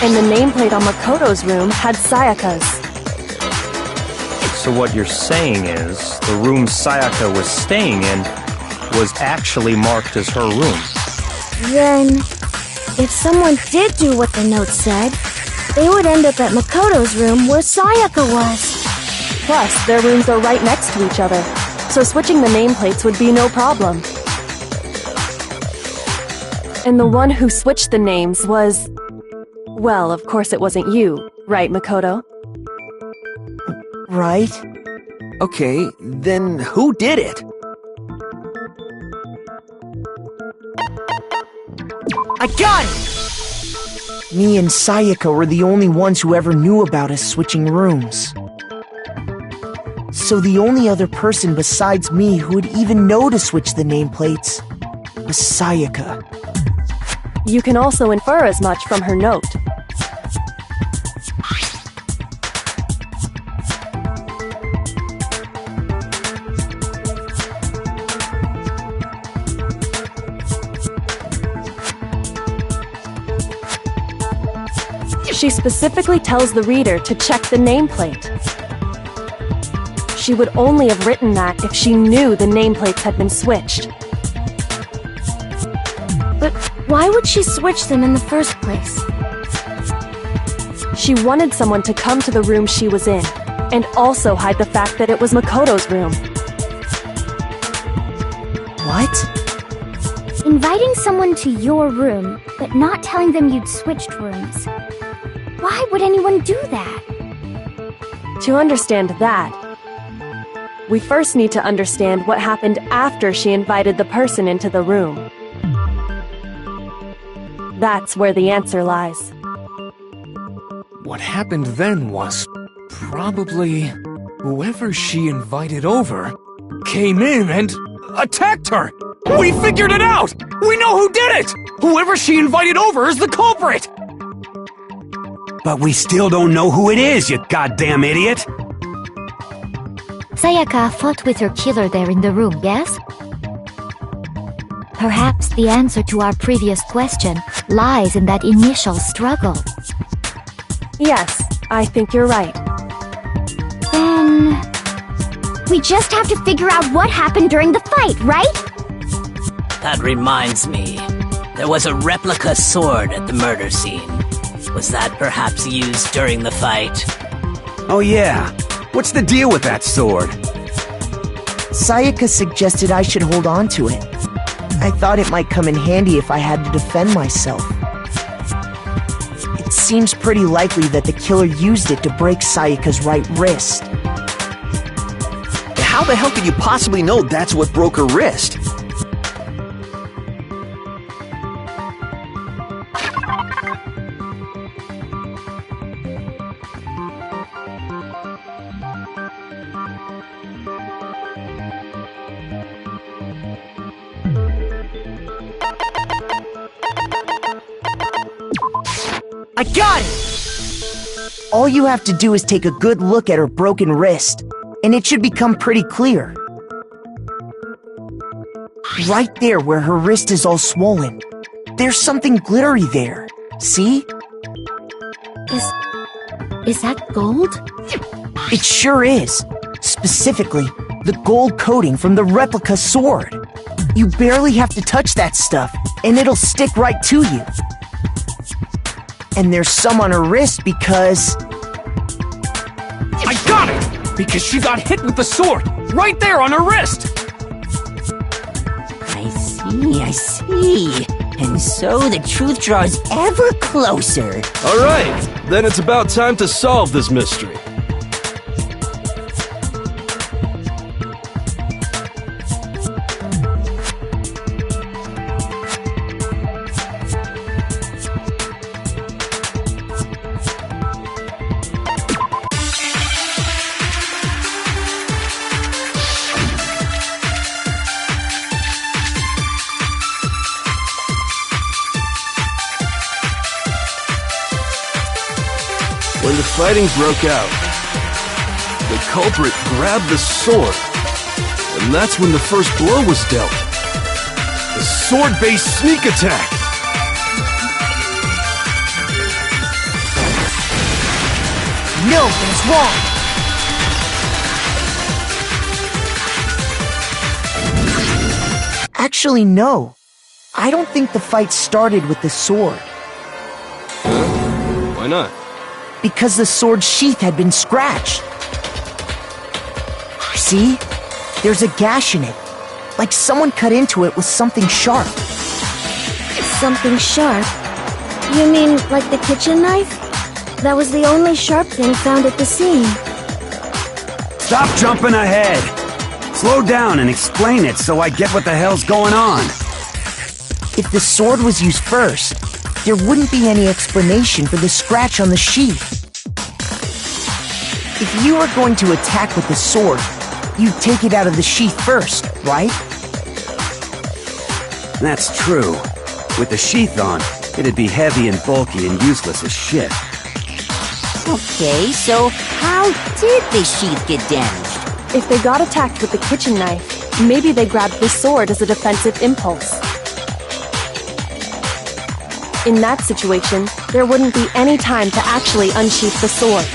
And the nameplate on Makoto's room had Sayaka's. So what you're saying is, the room Sayaka was staying in was actually marked as her room. Then, if someone did do what the note said, they would end up at Makoto's room where Sayaka was. Plus, their rooms are right next to each other, so switching the nameplates would be no problem. And the one who switched the names was... Well, of course it wasn't you, right, Makoto? Right? Okay, then who did it? I got it! Me and Sayaka were the only ones who ever knew about us switching rooms. So the only other person besides me who would even know to switch the nameplates was Sayaka. You can also infer as much from her note. She specifically tells the reader to check the nameplate. She would only have written that if she knew the nameplates had been switched. But why would she switch them in the first place? She wanted someone to come to the room she was in, and also hide the fact that it was Makoto's room. What? Inviting someone to your room, but not telling them you'd switched rooms. Why would anyone do that? To understand that, we first need to understand what happened after she invited the person into the room. That's where the answer lies. What happened then was probably whoever she invited over came in and attacked her. We figured it out! We know who did it! Whoever she invited over is the culprit! But we still don't know who it is, you goddamn idiot! Sayaka fought with her killer there in the room, yes? Perhaps the answer to our previous question lies in that initial struggle. Yes, I think you're right. Then... we just have to figure out what happened during the fight, right? That reminds me. There was a replica sword at the murder scene. Was that perhaps used during the fight? Oh yeah. What's the deal with that sword? Sayaka suggested I should hold on to it. I thought it might come in handy if I had to defend myself. It seems pretty likely that the killer used it to break Sayaka's right wrist. How the hell could you possibly know that's what broke her wrist? I got it! All you have to do is take a good look at her broken wrist, and it should become pretty clear. Right there where her wrist is all swollen, there's something glittery there. See? Is that gold? It sure is. Specifically, the gold coating from the replica sword. You barely have to touch that stuff, and it'll stick right to you. And there's some on her wrist because... I got it! Because she got hit with the sword! Right there on her wrist! I see. And so the truth draws ever closer. Alright, then it's about time to solve this mystery. When the fighting broke out, the culprit grabbed the sword, and that's when the first blow was dealt. The sword-based sneak attack! No, that's wrong! Actually, no. I don't think the fight started with the sword. Huh? Why not? Because the sword's sheath had been scratched. See? There's a gash in it. Like someone cut into it with something sharp. Something sharp? You mean like the kitchen knife? That was the only sharp thing found at the scene. Stop jumping ahead! Slow down and explain it so I get what the hell's going on. If the sword was used first, there wouldn't be any explanation for the scratch on the sheath. If you were going to attack with the sword, you'd take it out of the sheath first, right? That's true. With the sheath on, it'd be heavy and bulky and useless as shit. Okay, so how did the sheath get damaged? If they got attacked with the kitchen knife, maybe they grabbed the sword as a defensive impulse. In that situation, there wouldn't be any time to actually unsheath the sword.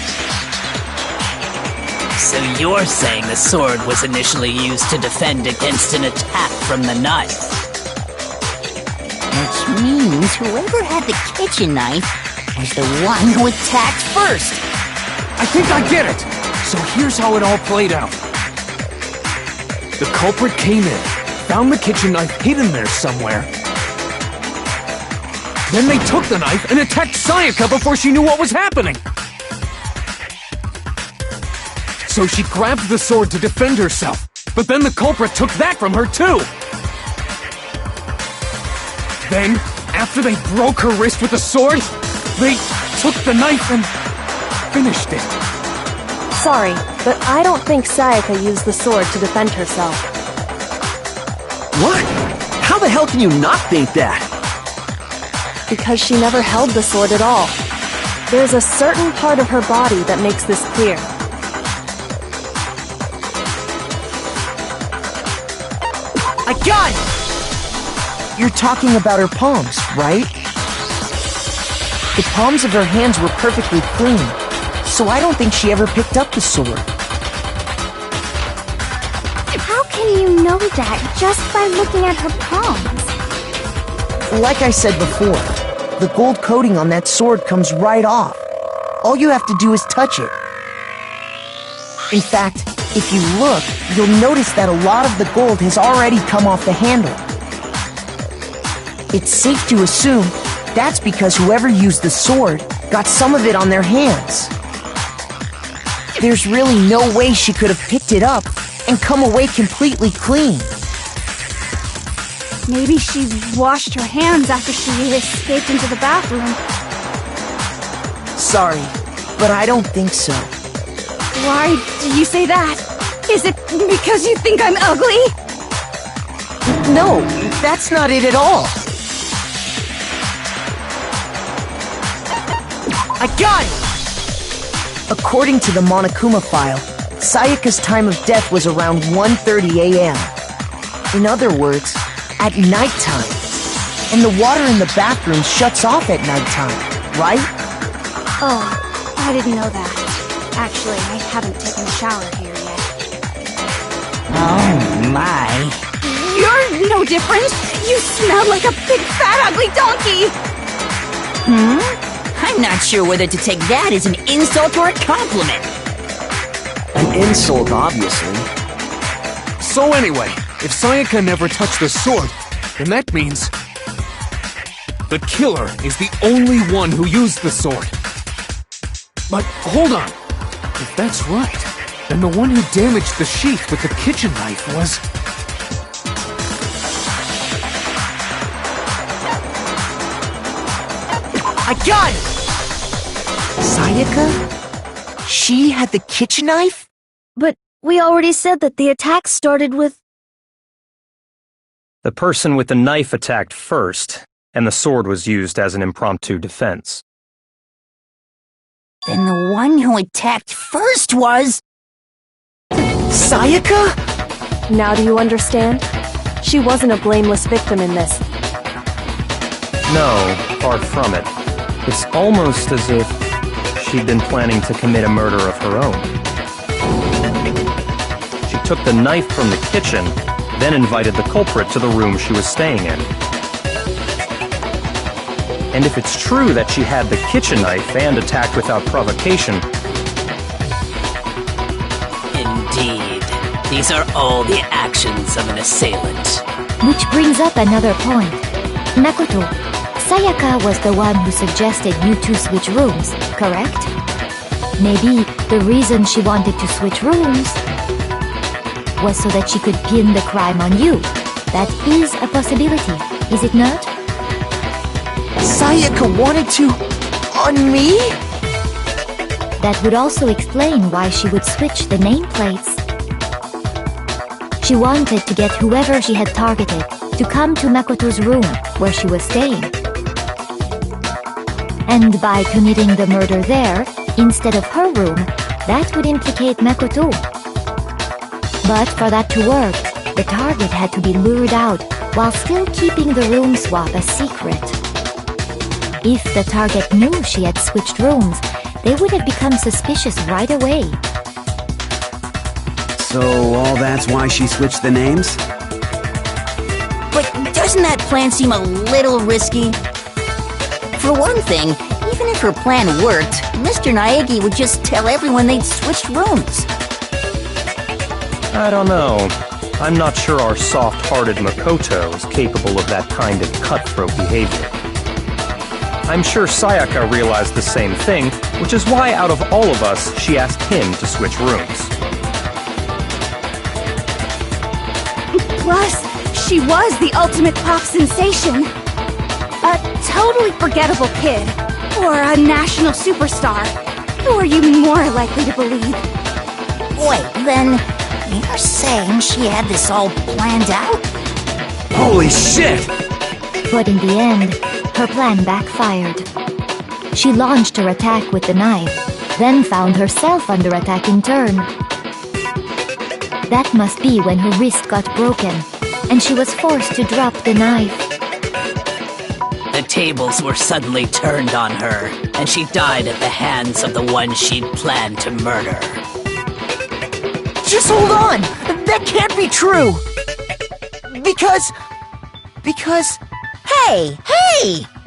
So you're saying the sword was initially used to defend against an attack from the knife? Which means whoever had the kitchen knife was the one who attacked first. I think I get it! So here's how it all played out. The culprit came in, found the kitchen knife hidden there somewhere. Then they took the knife and attacked Sayaka before she knew what was happening. So she grabbed the sword to defend herself, but then the culprit took that from her too. Then, after they broke her wrist with the sword, they took the knife and finished it. Sorry, but I don't think Sayaka used the sword to defend herself. What? How the hell can you not think that? Because she never held the sword at all. There's a certain part of her body that makes this clear. I got it! You're talking about her palms, right? The palms of her hands were perfectly clean, so I don't think she ever picked up the sword. How can you know that just by looking at her palms? Like I said before, the gold coating on that sword comes right off. All you have to do is touch it. In fact, if you look, you'll notice that a lot of the gold has already come off the handle. It's safe to assume that's because whoever used the sword got some of it on their hands. There's really no way she could have picked it up and come away completely clean. Maybe she washed her hands after she escaped into the bathroom. Sorry, but I don't think so. Why do you say that? Is it because you think I'm ugly? No, that's not it at all. I got it! According to the Monokuma file, Sayaka's time of death was around 1:30 a.m. In other words, at nighttime. And the water in the bathroom shuts off at nighttime, right? Oh, I didn't know that. Actually, I haven't taken a shower here yet. Oh my. You're no different! You smell like a big fat ugly donkey! I'm not sure whether to take that as an insult or a compliment. An insult, obviously. So anyway, if Sayaka never touched the sword, then that means the killer is the only one who used the sword. But hold on. If that's right, then the one who damaged the sheath with the kitchen knife was... I got it! Sayaka? She had the kitchen knife? But we already said that the attack started with... The person with the knife attacked first, and the sword was used as an impromptu defense. Then the one who attacked first was... Sayaka? Now do you understand? She wasn't a blameless victim in this. No, far from it. It's almost as if she'd been planning to commit a murder of her own. She took the knife from the kitchen, then invited the culprit to the room she was staying in. And if it's true that she had the kitchen knife and attacked without provocation... Indeed. These are all the actions of an assailant. Which brings up another point. Makoto, Sayaka was the one who suggested you two switch rooms, correct? Maybe the reason she wanted to switch rooms was so that she could pin the crime on you. That is a possibility, is it not? Sayaka wanted to... on me? That would also explain why she would switch the nameplates. She wanted to get whoever she had targeted to come to Makoto's room where she was staying. And by committing the murder there, instead of her room, that would implicate Makoto. But for that to work, the target had to be lured out while still keeping the room swap a secret. If the target knew she had switched rooms, they would have become suspicious right away. So all that's why she switched the names? But doesn't that plan seem a little risky? For one thing, even if her plan worked, Mr. Naegi would just tell everyone they'd switched rooms. I don't know. I'm not sure our soft-hearted Makoto is capable of that kind of cutthroat behavior. I'm sure Sayaka realized the same thing, which is why out of all of us, she asked him to switch rooms. Plus, she was the ultimate pop sensation. A totally forgettable kid. Or a national superstar. Who are you more likely to believe? Wait, then you're saying she had this all planned out? Holy shit! But in the end, her plan backfired. She launched her attack with the knife, then found herself under attack in turn. That must be when her wrist got broken, and she was forced to drop the knife. The tables were suddenly turned on her, and she died at the hands of the one she'd planned to murder. Just hold on! That can't be true! Because... Hey!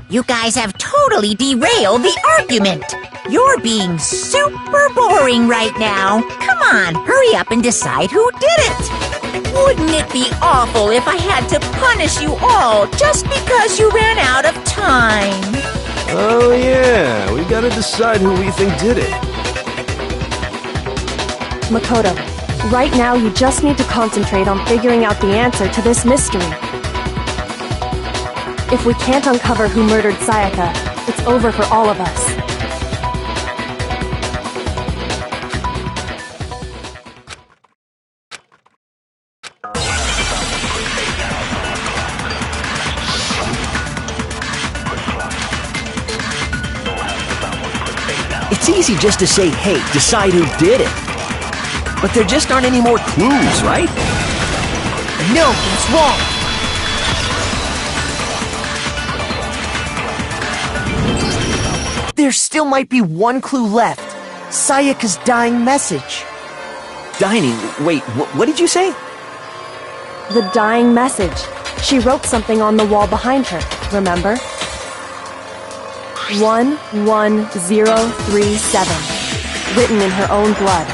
You guys have totally derailed the argument! You're being super boring right now! Come on, hurry up and decide who did it! Wouldn't it be awful if I had to punish you all just because you ran out of time? Oh yeah, we gotta decide who we think did it. Makoto, right now you just need to concentrate on figuring out the answer to this mystery. If we can't uncover who murdered Sayaka, it's over for all of us. It's easy just to say, hey, decide who did it. But there just aren't any more clues, right? No, it's wrong. There still might be one clue left. Sayaka's dying message. Dining? Wait, what did you say? The dying message. She wrote something on the wall behind her, remember? 11037. Written in her own blood.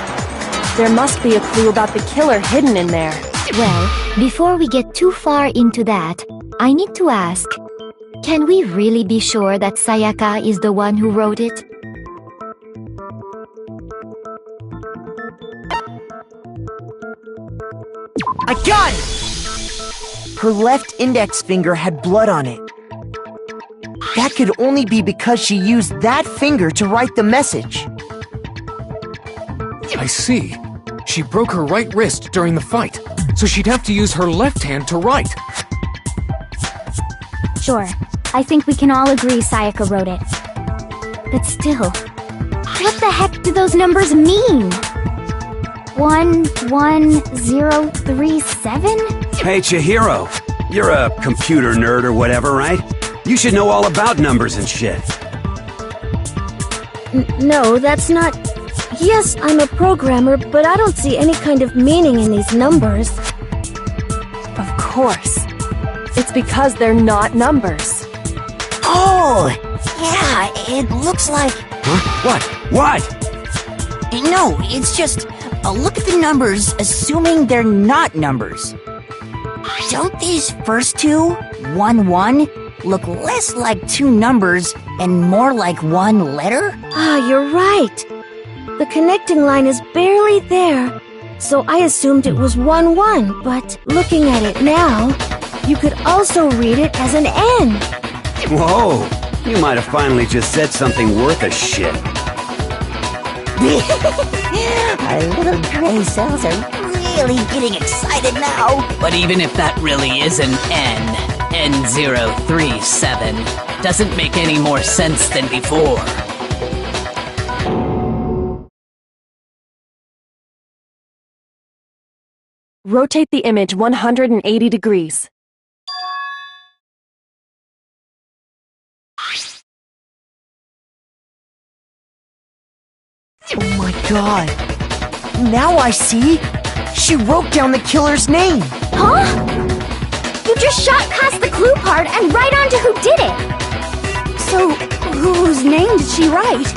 There must be a clue about the killer hidden in there. Well, before we get too far into that, I need to ask, can we really be sure that Sayaka is the one who wrote it? I got it! Her left index finger had blood on it. That could only be because she used that finger to write the message. I see. She broke her right wrist during the fight, so she'd have to use her left hand to write. Sure, I think we can all agree Sayaka wrote it. But still, what the heck do those numbers mean? 11037? Hey, Chihiro. You're a computer nerd or whatever, right? You should know all about numbers and shit. No, that's not... Yes, I'm a programmer, but I don't see any kind of meaning in these numbers. Of course. It's because they're not numbers. Oh! Yeah, it looks like... Huh? What? No, it's just... look at the numbers, assuming they're not numbers. Don't these first two, 1-1, look less like two numbers and more like one letter? Ah, you're right. The connecting line is barely there, so I assumed it was 1-1, but looking at it now, you could also read it as an N. Whoa! You might have finally just said something worth a shit. Our little gray cells are really getting excited now. But even if that really is an N037, doesn't make any more sense than before. Rotate the image 180 degrees. Oh my god. Now I see. She wrote down the killer's name. Huh? You just shot past the clue part and right on to who did it. So, whose name did she write?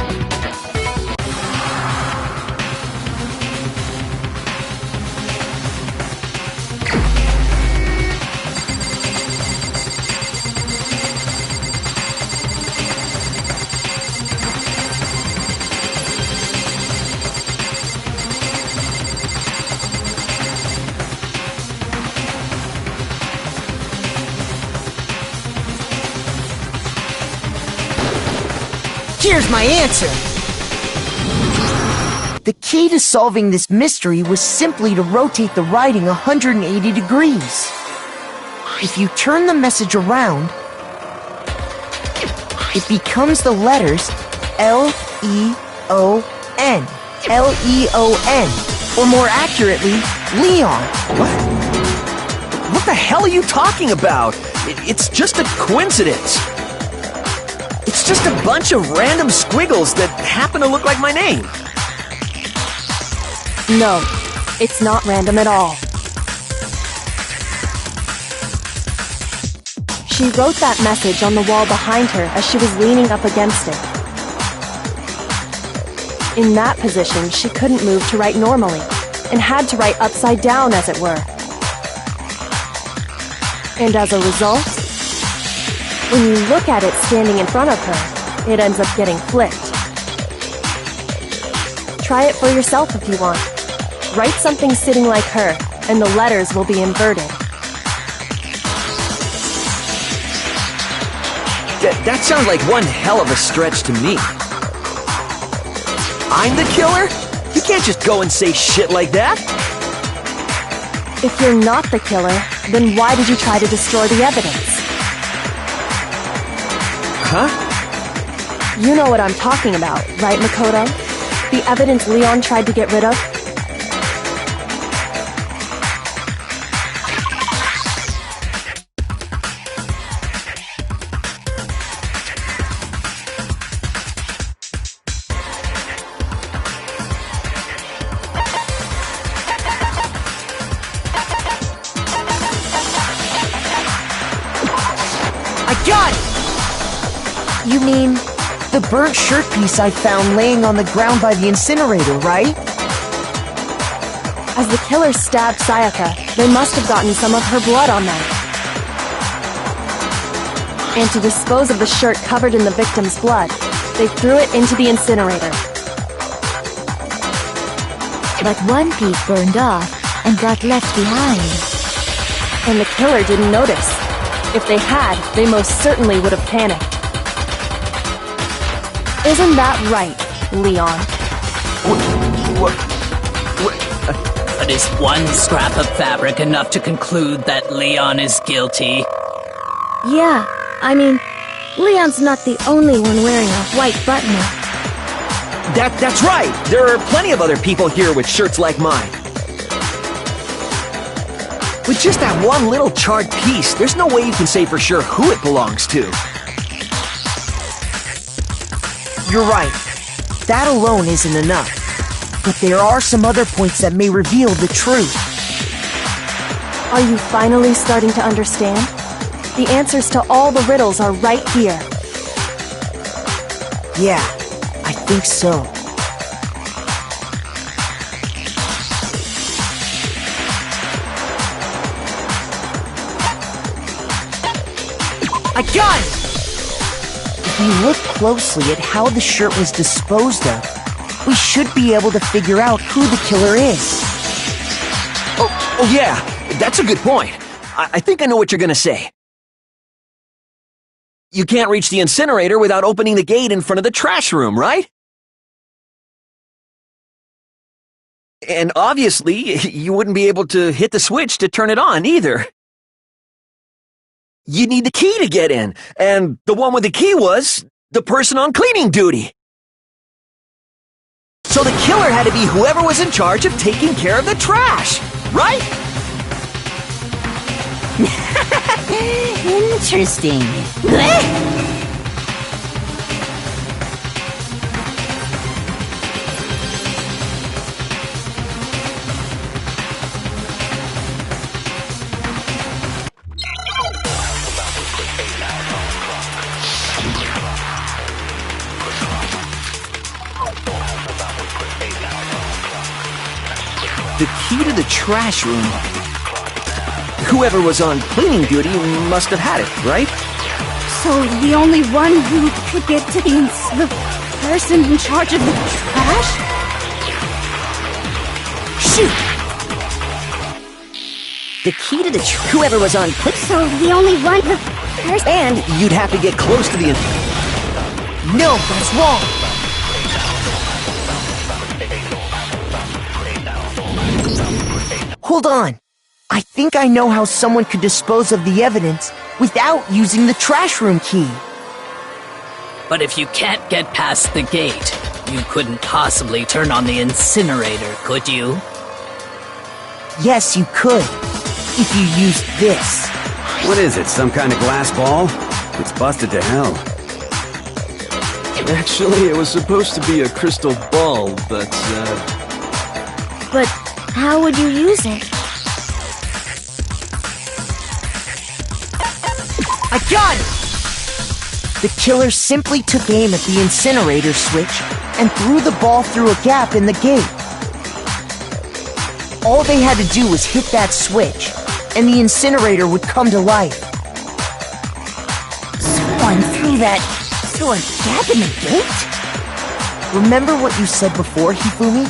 Here's my answer. The key to solving this mystery was simply to rotate the writing 180 degrees. If you turn the message around, it becomes the letters L-E-O-N. L-E-O-N. Or more accurately, Leon. What the hell are you talking about? It's just a coincidence. It's just a bunch of random squiggles that happen to look like my name. No, it's not random at all. She wrote that message on the wall behind her as she was leaning up against it. In that position, she couldn't move to write normally, and had to write upside down, as it were. And as a result, when you look at it standing in front of her, it ends up getting flipped. Try it for yourself if you want. Write something sitting like her, and the letters will be inverted. That sounds like one hell of a stretch to me. I'm the killer? You can't just go and say shit like that. If you're not the killer, then why did you try to destroy the evidence? Huh? You know what I'm talking about, right, Makoto? The evidence Leon tried to get rid of? I got it! You mean the burnt shirt piece I found laying on the ground by the incinerator, right? As the killer stabbed Sayaka, they must have gotten some of her blood on them. And to dispose of the shirt covered in the victim's blood, they threw it into the incinerator. But one piece burned off and got left behind. And the killer didn't notice. If they had, they most certainly would have panicked. Isn't that right, Leon? But is one scrap of fabric enough to conclude that Leon is guilty? Yeah, I mean, Leon's not the only one wearing a white button-up. That's right! There are plenty of other people here with shirts like mine. With just that one little charred piece, there's no way you can say for sure who it belongs to. You're right. That alone isn't enough. But there are some other points that may reveal the truth. Are you finally starting to understand? The answers to all the riddles are right here. Yeah, I think so. I got it! If we look closely at how the shirt was disposed of, we should be able to figure out who the killer is. Oh yeah, that's a good point. I think I know what you're gonna say. you can't reach the incinerator without opening the gate in front of the trash room, right? And obviously, you wouldn't be able to hit the switch to turn it on either. You need the key to get in, and the one with the key was the person on cleaning duty. So the killer had to be whoever was in charge of taking care of the trash, right? Interesting. The key to the trash room. Whoever was on cleaning duty must have had it, right? So the only one who could get to the person in charge of the trash? Shoot! The key to the whoever was on So the only one who... And you'd have to get close to the... No, that's wrong. Hold on. I think I know how someone could dispose of the evidence without using the trash room key. But if you can't get past the gate, you couldn't possibly turn on the incinerator, could you? Yes, you could. If you used this. What is it, some kind of glass ball? It's busted to hell. Actually, it was supposed to be a crystal ball, but, But how would you use it? I got it! The killer simply took aim at the incinerator switch and threw the ball through a gap in the gate. All they had to do was hit that switch, and the incinerator would come to life. Someone threw a gap in the gate? Remember what you said before, Hifumi?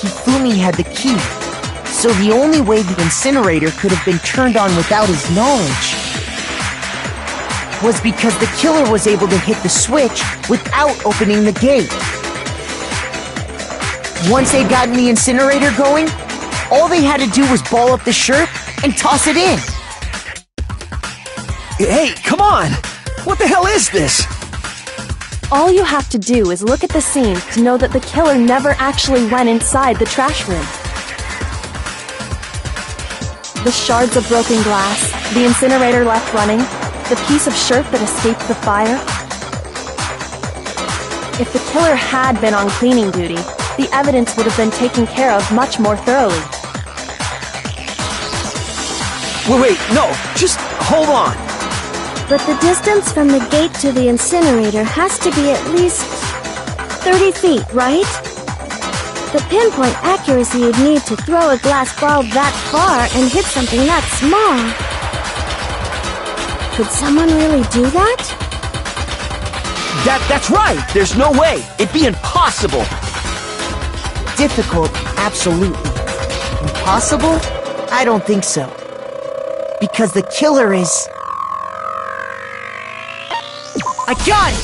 Hifumi had the key, so the only way the incinerator could have been turned on without his knowledge was because the killer was able to hit the switch without opening the gate. Once they'd gotten the incinerator going, all they had to do was ball up the shirt and toss it in. Hey, come on! What the hell is this? All you have to do is look at the scene to know that the killer never actually went inside the trash room. The shards of broken glass, the incinerator left running, the piece of shirt that escaped the fire. If the killer had been on cleaning duty, the evidence would have been taken care of much more thoroughly. Wait, no, just hold on. But the distance from the gate to the incinerator has to be at least 30 feet, right? The pinpoint accuracy you'd need to throw a glass ball that far and hit something that small. Could someone really do that? That's right! There's no way! It'd be impossible! Difficult, absolutely. Impossible? I don't think so. Because the killer is... I got it!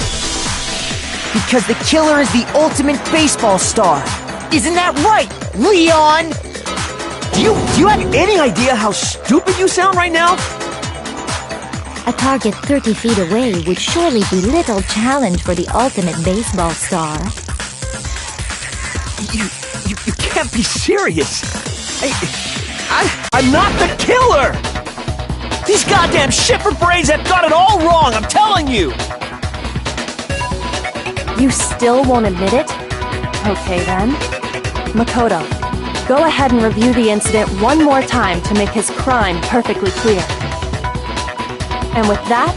Because the killer is the ultimate baseball star. Isn't that right, Leon? Do you have any idea how stupid you sound right now? A target 30 feet away would surely be little challenge for the ultimate baseball star. You can't be serious. I'm not the killer! These goddamn shipper brains have got it all wrong, I'm telling you! You still won't admit it? Okay then. Makoto, go ahead and review the incident one more time to make his crime perfectly clear. And with that,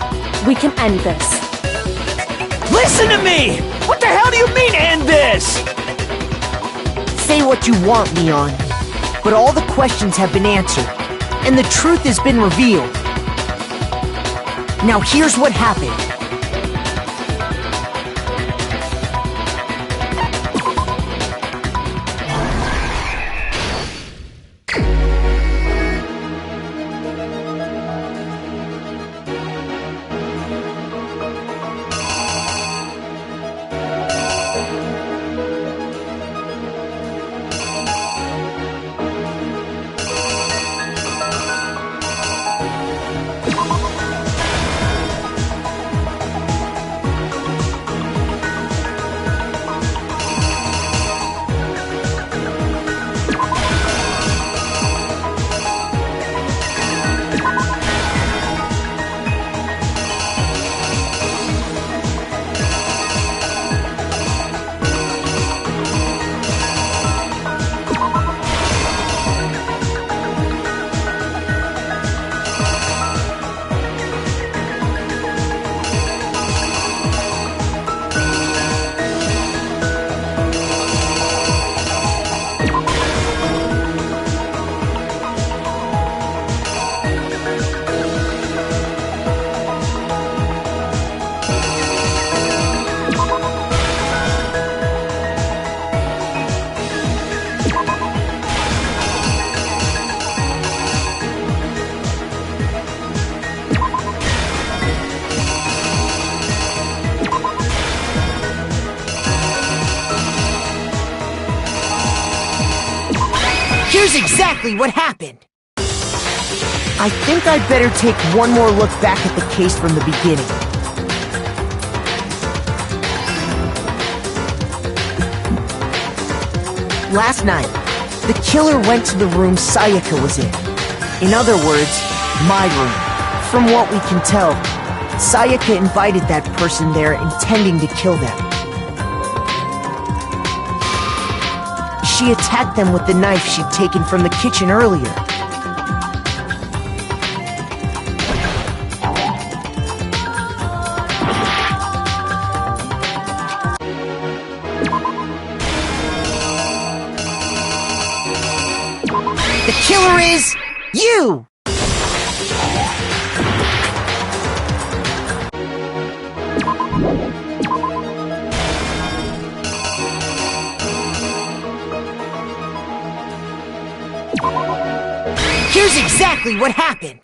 we can end this. Listen to me! What the hell do you mean, end this? Say what you want, Leon, but all the questions have been answered. and the truth has been revealed. Now here's what happened. Here's exactly what happened. I think I'd better take one more look back at the case from the beginning. Last night, the killer went to the room Sayaka was in. In other words, my room. From what we can tell, Sayaka invited that person there intending to kill them. She attacked them with the knife she'd taken from the kitchen earlier. The killer is you! Here's exactly what happened.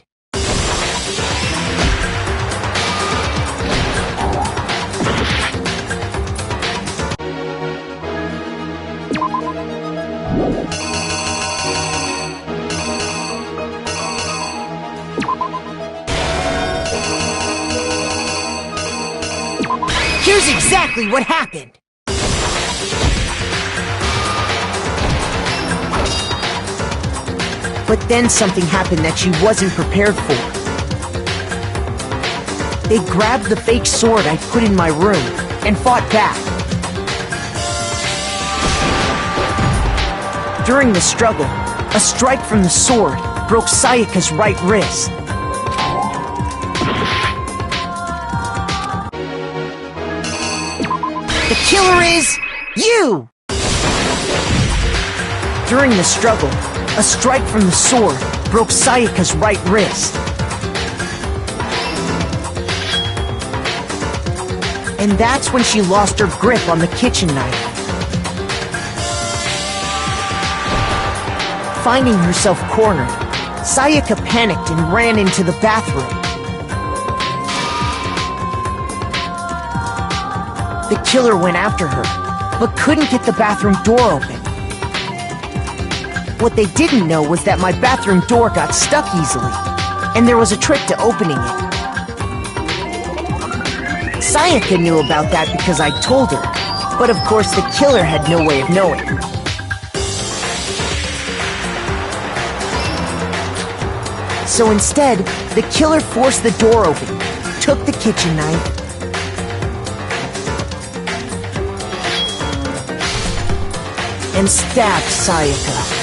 Here's exactly what happened. But then something happened that she wasn't prepared for. They grabbed the fake sword I put in my room and fought back. During the struggle, a strike from the sword broke Sayaka's right wrist. The killer is you! During the struggle, a strike from the sword broke Sayaka's right wrist. And that's when she lost her grip on the kitchen knife. Finding herself cornered, Sayaka panicked and ran into the bathroom. The killer went after her, but couldn't get the bathroom door open. What they didn't know was that my bathroom door got stuck easily, and there was a trick to opening it. Sayaka knew about that because I told her, but of course the killer had no way of knowing. So instead, the killer forced the door open, took the kitchen knife, and stabbed Sayaka.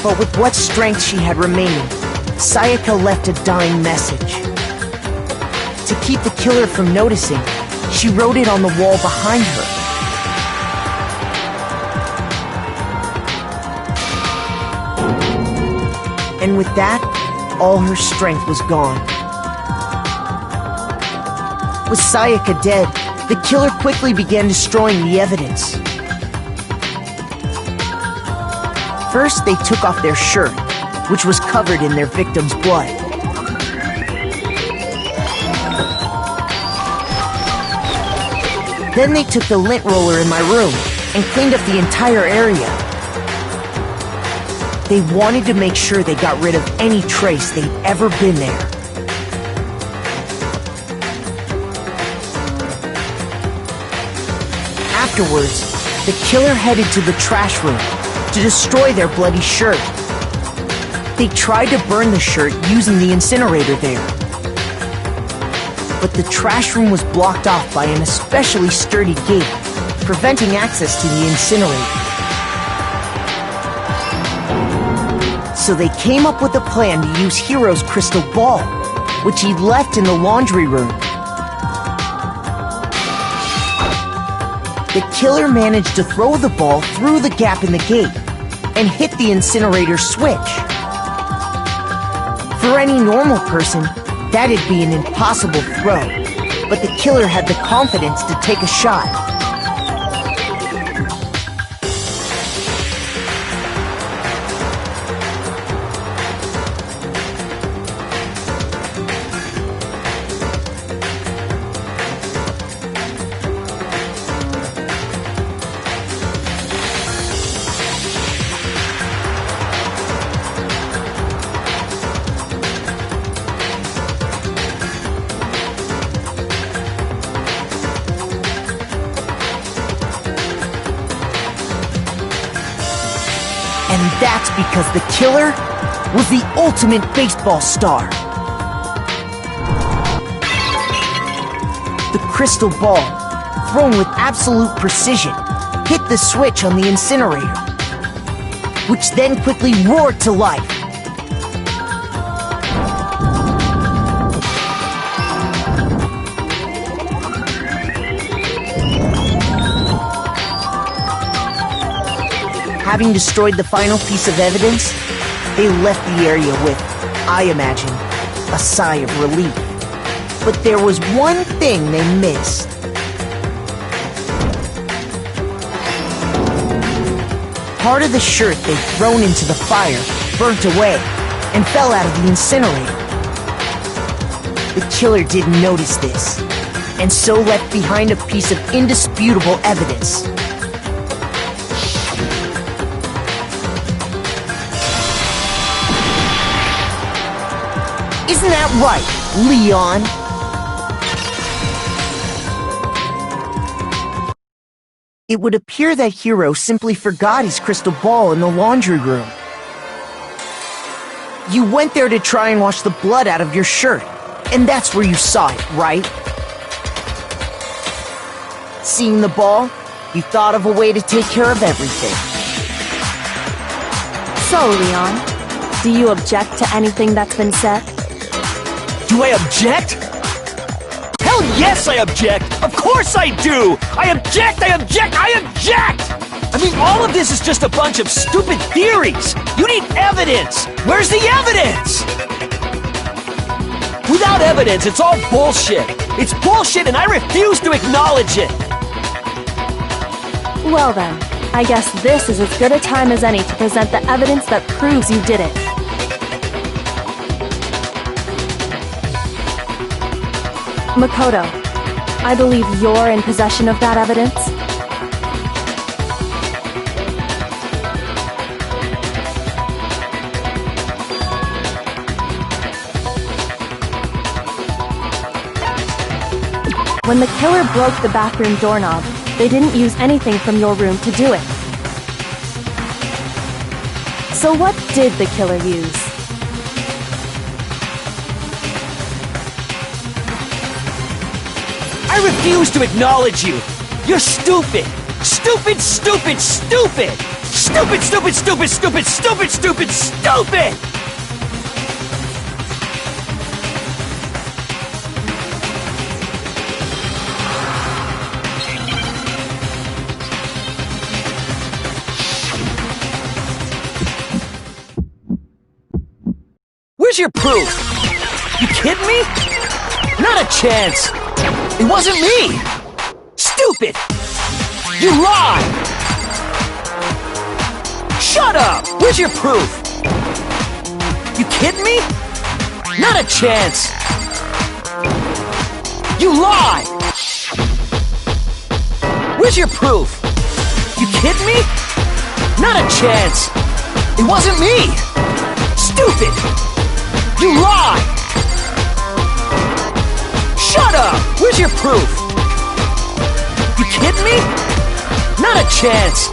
But with what strength she had remaining, Sayaka left a dying message. To keep the killer from noticing, she wrote it on the wall behind her. And with that, all her strength was gone. With Sayaka dead, the killer quickly began destroying the evidence. First, they took off their shirt, which was covered in their victim's blood. Then they took the lint roller in my room and cleaned up the entire area. They wanted to make sure they got rid of any trace they'd ever been there. Afterwards, the killer headed to the trash room to destroy their bloody shirt. They tried to burn the shirt using the incinerator there. But the trash room was blocked off by an especially sturdy gate, preventing access to the incinerator. So they came up with a plan to use Hiro's crystal ball, which he'd left in the laundry room. The killer managed to throw the ball through the gap in the gate and hit the incinerator switch. For any normal person, that'd be an impossible throw, but the killer had the confidence to take a shot. And that's because the killer was the ultimate baseball star. The crystal ball, thrown with absolute precision, hit the switch on the incinerator, which then quickly roared to life. Having destroyed the final piece of evidence, they left the area with, I imagine, a sigh of relief. But there was one thing they missed. Part of the shirt they'd thrown into the fire burnt away and fell out of the incinerator. The killer didn't notice this, and so left behind a piece of indisputable evidence. Isn't that right, Leon? It would appear that Hiro simply forgot his crystal ball in the laundry room. You went there to try and wash the blood out of your shirt, and that's where you saw it, right? Seeing the ball, you thought of a way to take care of everything. So, Leon, do you object to anything that's been said? Do I object? Hell yes, I object! Of course I do! I object! I object! I object! I mean, all of this is just a bunch of stupid theories! You need evidence! Where's the evidence? Without evidence, it's all bullshit! It's bullshit and I refuse to acknowledge it! Well then, I guess this is as good a time as any to present the evidence that proves you did it. Makoto, I believe you're in possession of that evidence. When the killer broke the bathroom doorknob, they didn't use anything from your room to do it. So what did the killer use? I refuse to acknowledge you! You're stupid! Stupid, stupid, stupid! Stupid, stupid, stupid, stupid, stupid, stupid, stupid! your proof? You kidding me? Not a chance. It wasn't me. Stupid. You lied. Shut up. Where's your proof? You kidding me? Not a chance. You lied. Where's your proof? You kidding me? Not a chance. It wasn't me. Stupid. You lied. Shut up. Where's your proof? You kidding me? Not a chance.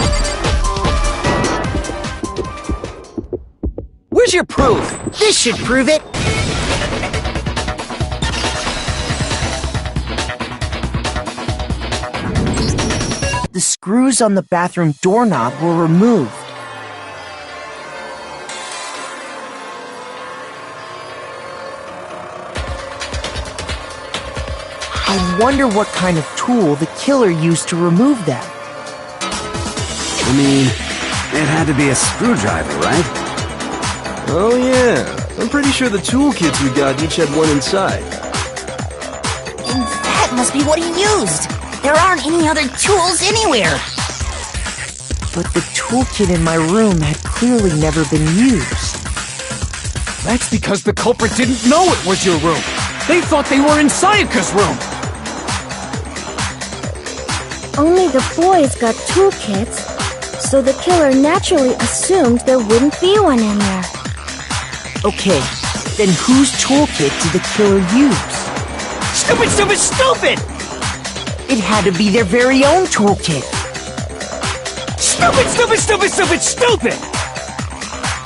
Where's your proof? This should prove it. The screws on the bathroom doorknob were removed. I wonder what kind of tool the killer used to remove them. I mean, it had to be a screwdriver, right? Oh yeah, I'm pretty sure the toolkits we got each had one inside. And that must be what he used. There aren't any other tools anywhere. But the toolkit in my room had clearly never been used. That's because the culprit didn't know it was your room. They thought they were in Sayaka's room. Only the boys got toolkits, so the killer naturally assumed there wouldn't be one in there. Okay, then whose toolkit did the killer use? Stupid, stupid, stupid! It had to be their very own toolkit. Stupid, stupid, stupid, stupid, stupid!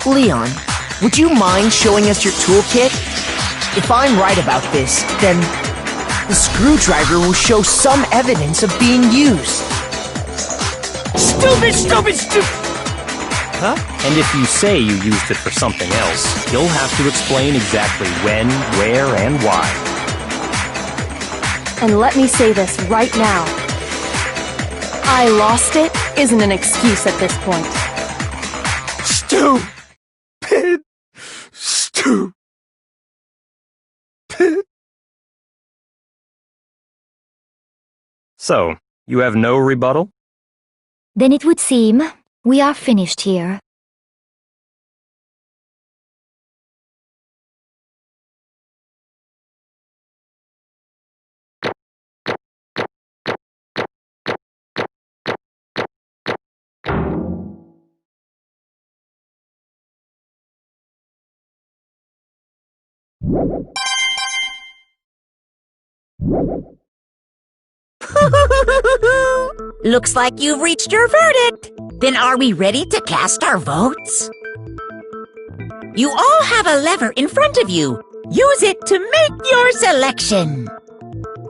Leon, would you mind showing us your toolkit? If I'm right about this, then the screwdriver will show some evidence of being used. Stupid, stupid, stupid! Huh? And if you say you used it for something else, you'll have to explain exactly when, where, and why. And let me say this right now. I lost it isn't an excuse at this point. Stupid. Stupid. So, you have no rebuttal? Then it would seem we are finished here. Looks like you've reached your verdict. Then are we ready to cast our votes? You all have a lever in front of you. Use it to make your selection.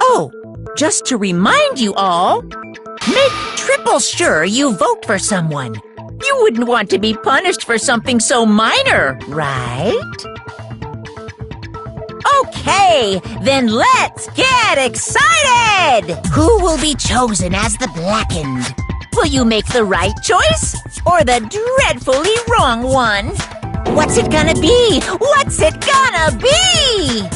Oh, just to remind you all, make triple sure you vote for someone. You wouldn't want to be punished for something so minor, right? Okay, then let's get excited! Who will be chosen as the Blackened? Will you make the right choice or the dreadfully wrong one? What's it gonna be? What's it gonna be?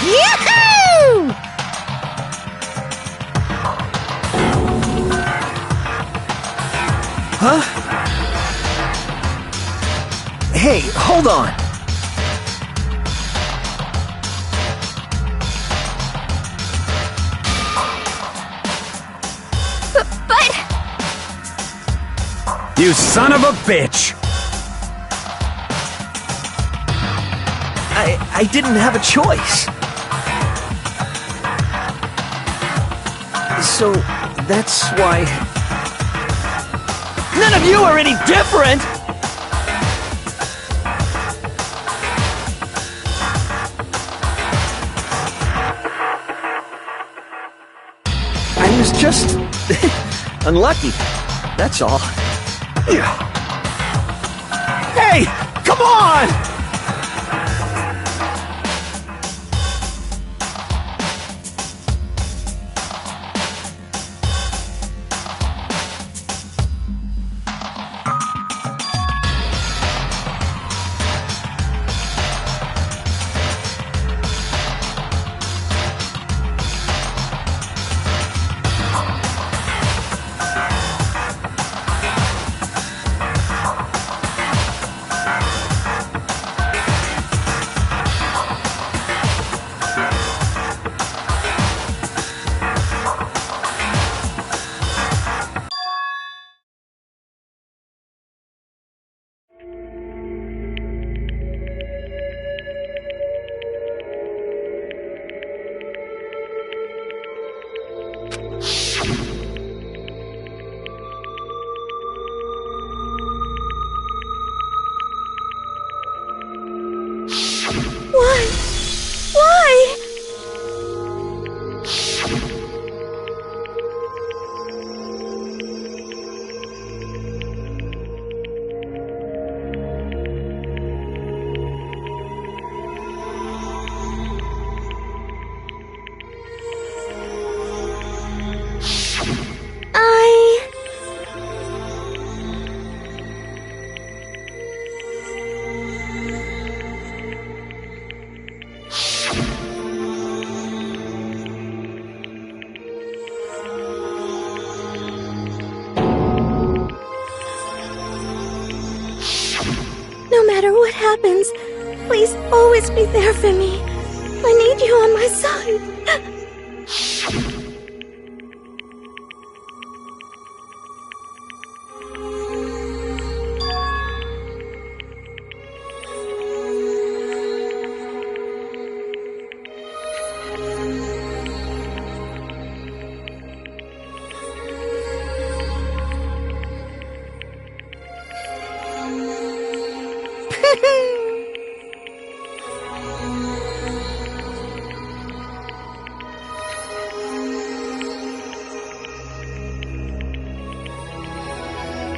Yahoo! Huh? Hey, hold on. But... You son of a bitch! I didn't have a choice. So, that's why... None of you are any different! just unlucky. That's all. Hey, come on! No matter what happens, please always be there for me. I need you on my side.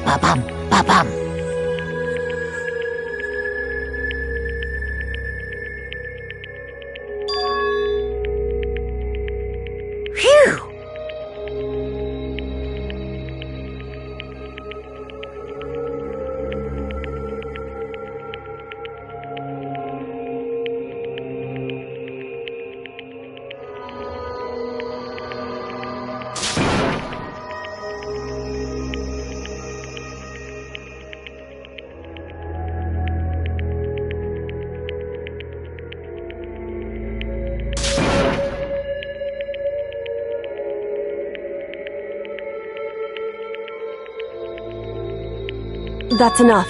Ba-bum, ba-bum. Phew! That's enough.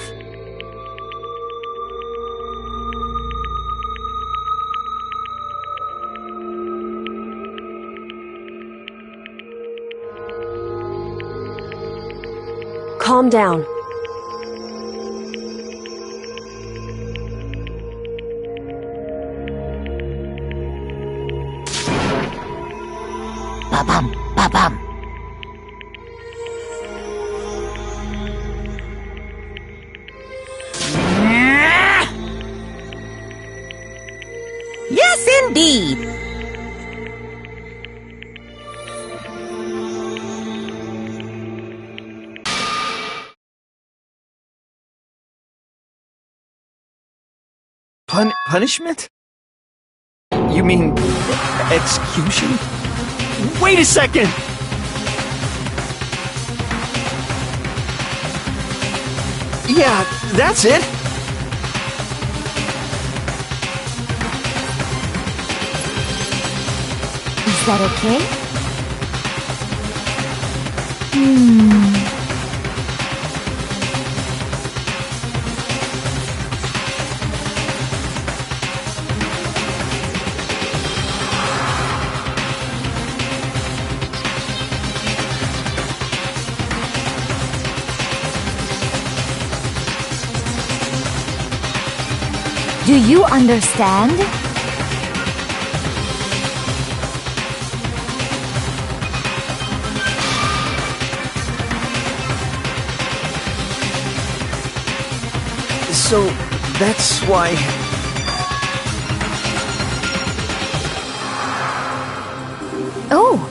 Calm down. Ba-bum, ba-bum. Yes, indeed. Punishment? You mean execution? Wait a second! Yeah, that's it. Is that okay? Do you understand? So, that's why... Oh!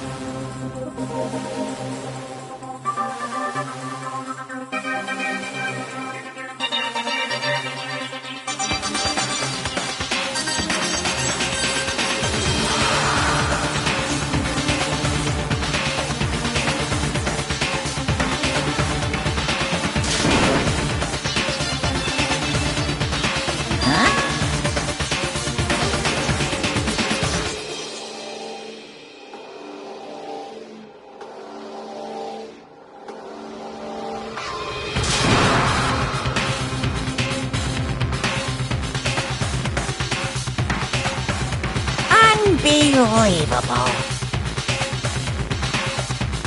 Unbelievable.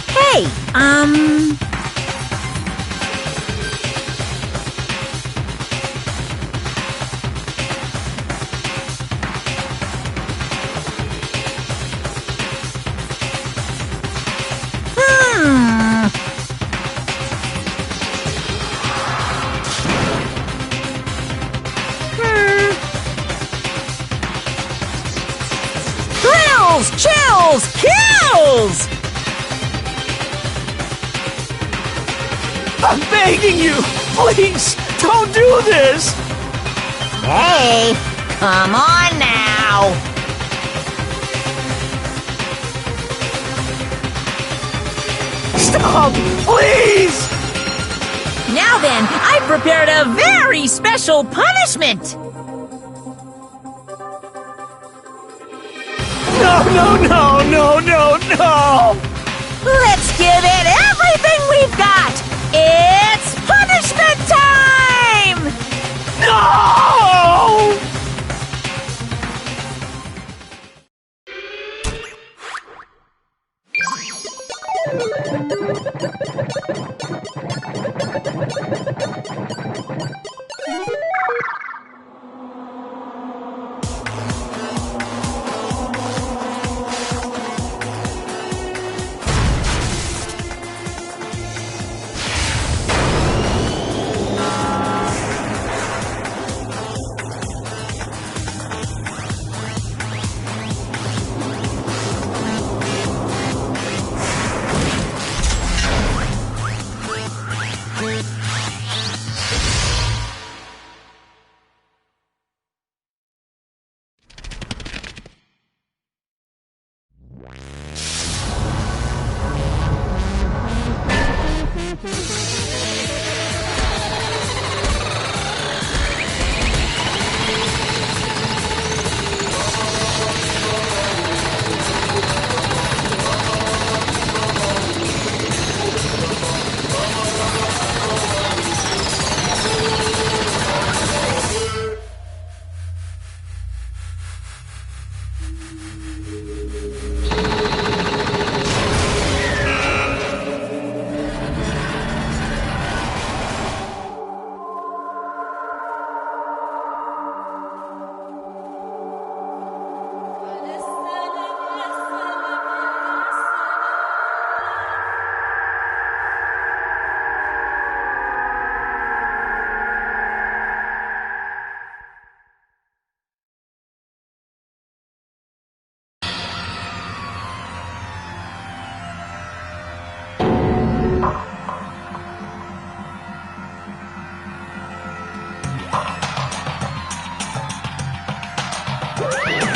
Hey, Chills! Kills! I'm begging you! Please! Don't do this! Hey, come on now! Stop! Please! Now then, I've prepared a very special punishment! No! Let's give it everything we've got! It's punishment time! No!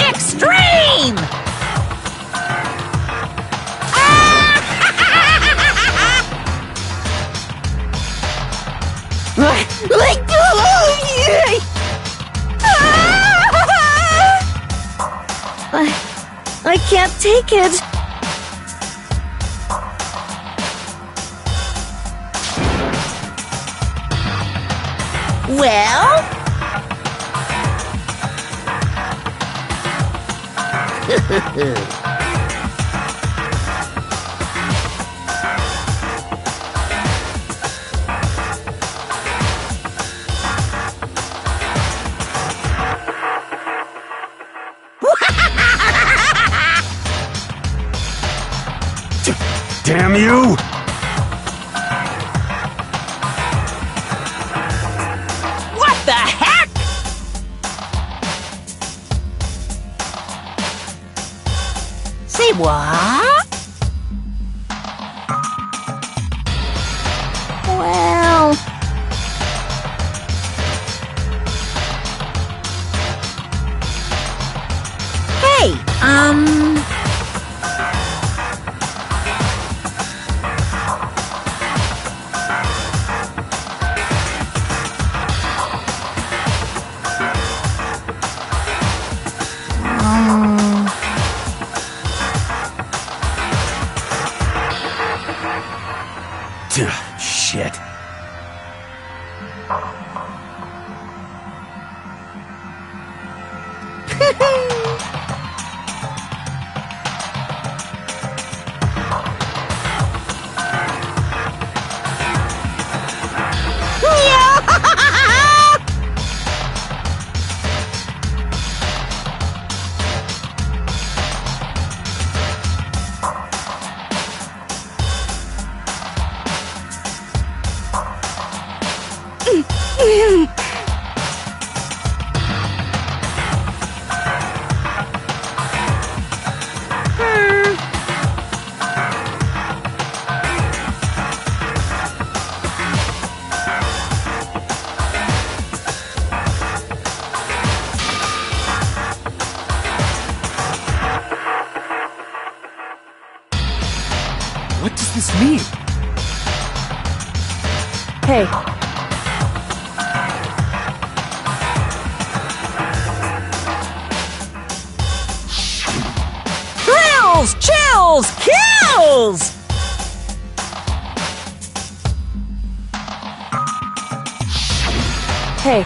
Extreme! I can't take it. Well? Damn you! What the What? Well... Hey, Shit. What does this mean? Hey, thrills, chills, kills! hey,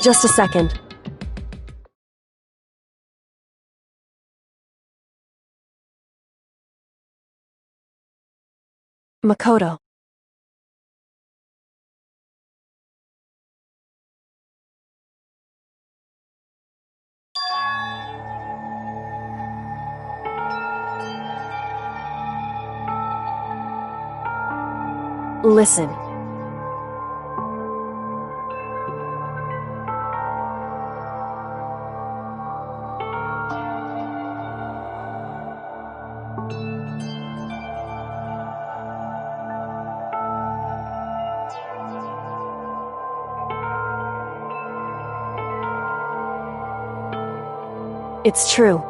just a second. Makoto. Listen. It's true.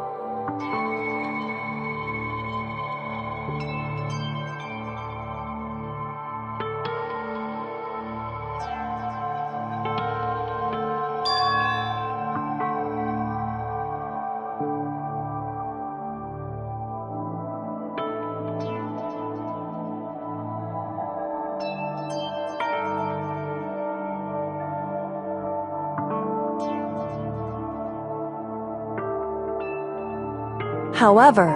However,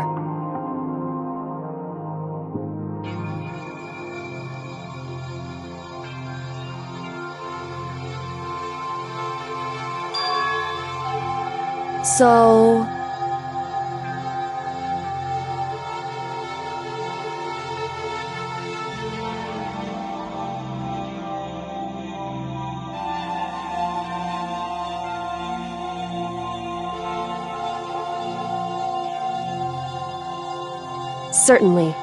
so... Certainly.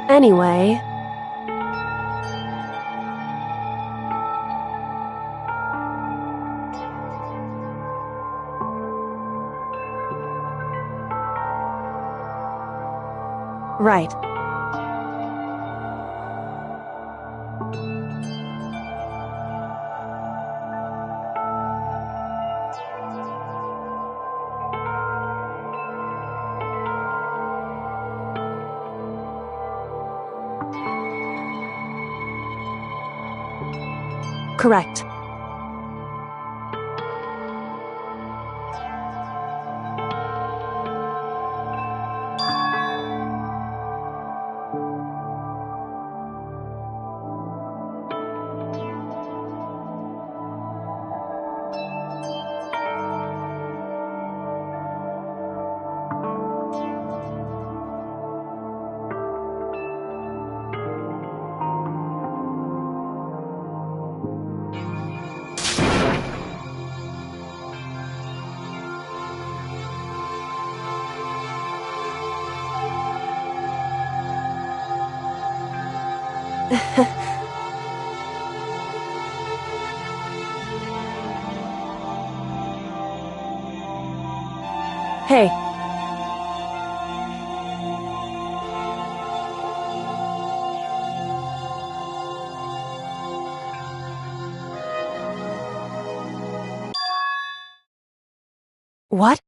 Anyway... Right. Correct. Hey. What?